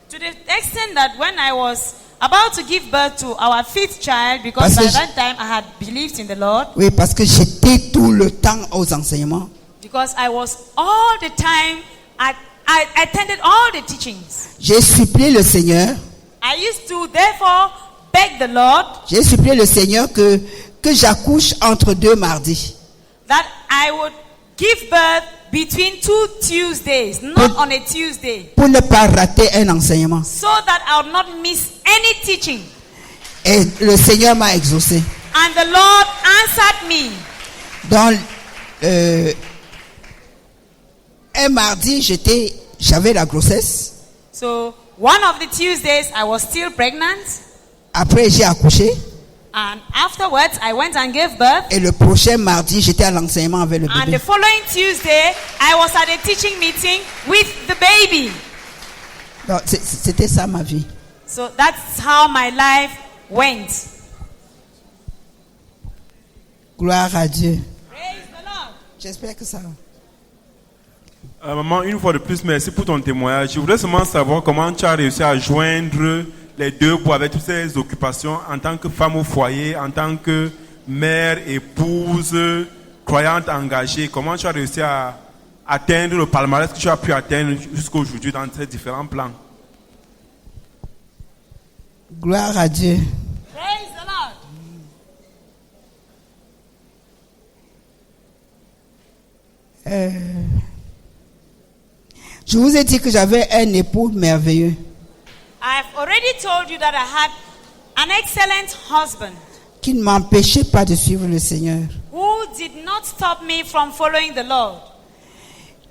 To the extent that when I was about to give birth to our 5th child, because Parce by que that time I had believed in the Lord, oui, parce que j'étais tout le temps aux enseignements. because I was all the time, I attended all the teachings. J'ai supplié le Seigneur, I used to therefore beg the Lord j'ai supplié le Seigneur que j'accouche entre 2 mardis. that I would give birth between 2 Tuesdays, not on a Tuesday, Pour ne pas rater un enseignement. so that I would not miss any teaching. Et le Seigneur m'a exaucé. And the Lord answered me. Dans un mardi, j'avais la grossesse. So one of the Tuesdays I was still pregnant, Après, j'ai accouché. and afterwards I went and gave birth. Et le prochain mardi, j'étais à l'enseignement avec le And bébé. the following Tuesday, I was at a teaching meeting with the baby. Donc, c'était ça ma vie. So that's how my life went. Gloire à Dieu. Praise the Lord. J'espère que ça va. Maman, une fois de plus, merci pour ton témoignage. Je voudrais seulement savoir comment tu as réussi à joindre les deux pour avec toutes ces occupations en tant que femme au foyer, en tant que mère, épouse, croyante engagée. Comment tu as réussi à atteindre le palmarès que tu as pu atteindre jusqu'à aujourd'hui dans ces différents plans? Gloire à Dieu. Praise the Lord. Je vous ai dit que j'avais un époux merveilleux. I've already told you that I had an excellent husband Qui ne m'empêchait pas de suivre le Seigneur. who did not stop me from following the Lord.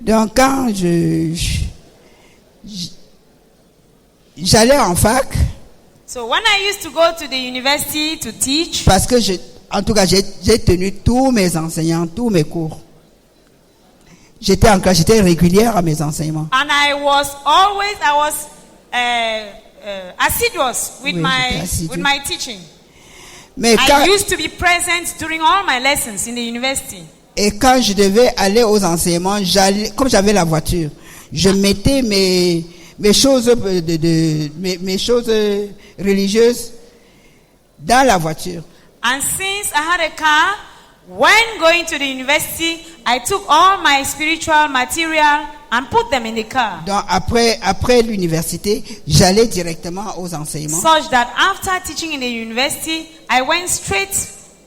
Donc quand j'allais en fac, So when I used to go to the university to teach, parce que en tout cas j'ai tenu tous mes enseignants, tous mes cours. J'étais régulière à mes enseignements. and I was assiduous with Oui, j'étais assidu. with my teaching. Mais I quand, used to be present during all my lessons in the university. et quand je devais aller aux enseignements, comme j'avais la voiture, je mettais mes choses mes choses religieuses dans la voiture. And since I had a car, when going to the university, I took all my spiritual material and put them in the car. Donc après l'université, j'allais directement aux enseignements. Such that after teaching in the university, I went straight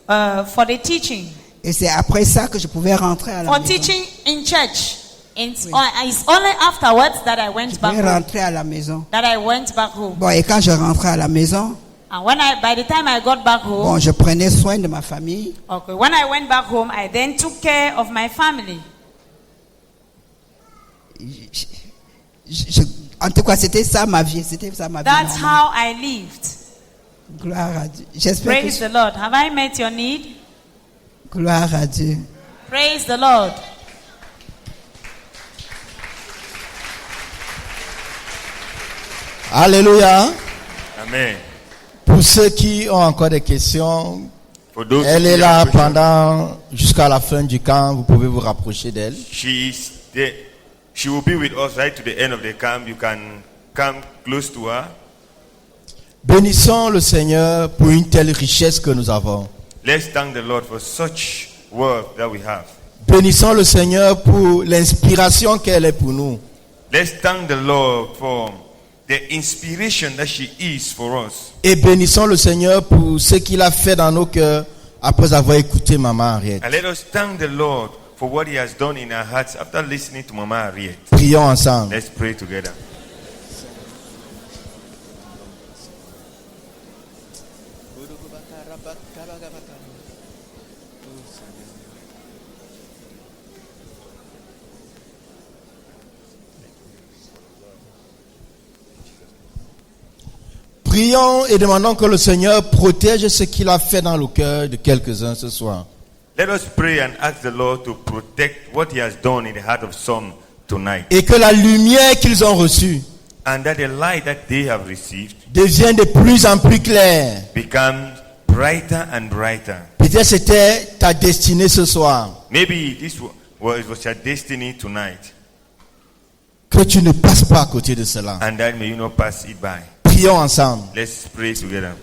for the teaching. Et c'est après ça que je pouvais rentrer à la For maison. teaching in church. It's only afterwards that I went Je back pouvais home. rentrer à la maison. That I went back home. Bon, et quand je rentrais à la maison, And by the time I got back home, bon, je prenais soin de ma famille. okay, when I went back home, I then took care of my family. En tout cas, c'était ça ma vie. C'était ça ma vie. That's normale. how I lived. Gloire à Dieu. J'espère Praise que the Lord. Have I met your need? gloire à Dieu. Praise the Lord. Alléluia. Amen. Pour ceux qui ont encore des questions, For those elle who est là have questions, pendant jusqu'à la fin du camp. Vous pouvez vous rapprocher d'elle. she's there. She will be with us right to the end of the camp. You can come close to her. Bénissons le Seigneur pour une telle richesse que nous avons. Let's thank the Lord for such work that we have. Bénissons le Seigneur pour l'inspiration qu'elle est pour nous. Let's thank the Lord for the inspiration that she is for us. Et bénissons le Seigneur pour ce qu'il a fait dans nos cœurs après avoir écouté Maman Henriette. And let us thank the Lord for what He has done in our hearts after listening to Mama Harriet. Prions ensemble. Let's pray together. Prions et demandons que le Seigneur protège ce qu'il a fait dans le cœur de quelques-uns ce soir. Let us pray and ask the Lord to protect what He has done in the heart of some tonight. Et que la lumière qu'ils ont reçue And that the light that they have received devienne de plus en plus claire. becomes brighter and brighter. Peut-être c'était ta destinée ce soir. Maybe this was your destiny tonight. Que tu ne passes pas à côté de cela. And that may you not pass it by. Prions ensemble. Let's pray together.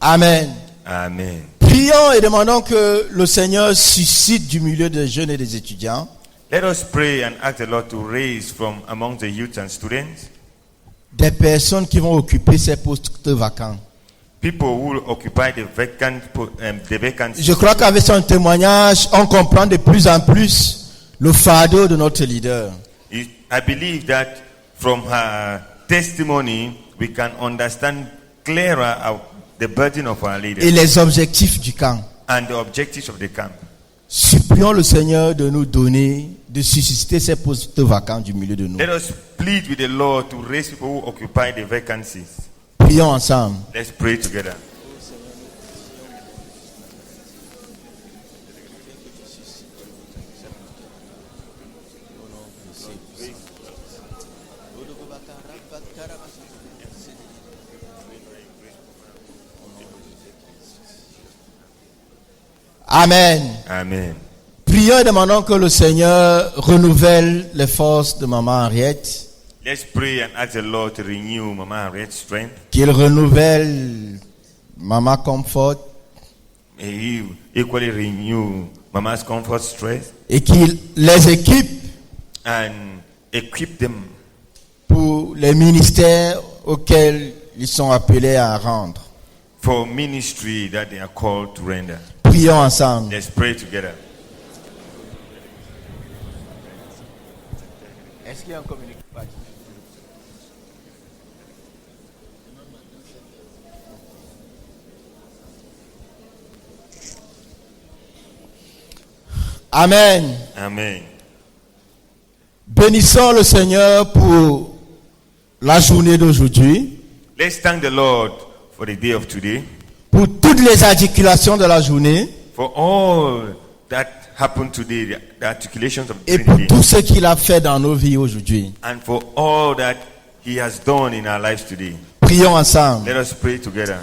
Amen. Amen. Prions et demandons que le Seigneur suscite du milieu des jeunes et des étudiants Let us pray and ask the Lord to raise from among the youth and students des personnes qui vont occuper ces postes vacants. people who will occupy the vacancies. Je crois qu'avec son témoignage, on comprend de plus en plus le fardeau de notre leader. I believe that from her testimony we can understand clearer the burden of our leader Et les objectifs du camp. and the objectives of the camp. Supplions le Seigneur de nous donner, de susciter ces postes vacants du milieu de nous. Let us plead with the Lord to raise people who occupy the vacancies. Prions ensemble. Let's pray together. Amen. Amen. Prions et demandons que le Seigneur renouvelle les forces de Maman Henriette, Let's pray and ask the Lord to renew Mama Harriet's strength. qu'il renouvelle Maman Comfort May He equally renew Mama's comfort strength et qu'il les équipe and equip them pour les ministères auxquels ils sont appelés à rendre. for ministry that they are called to render. Prions ensemble. Let's pray together. Est-ce qu'il y a un communiqué? Amen. Amen. Bénissons le Seigneur pour la journée d'aujourd'hui, Let's thank the Lord for the day of today, pour toutes les articulations de la journée for all that happened today, the articulations of et the pour day, tout ce qu'il a fait dans nos vies aujourd'hui. and for all that He has done in our lives today. Prions ensemble. Let us pray together.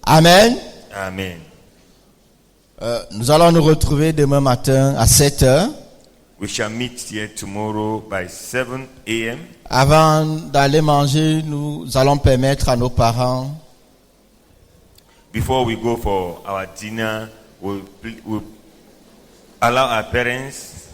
Amen. Amen. Nous allons nous retrouver demain matin à 7 heures. We shall meet here tomorrow by 7 a.m. Avant d'aller manger, nous allons permettre à nos parents Before we go for our dinner, we'll allow our parents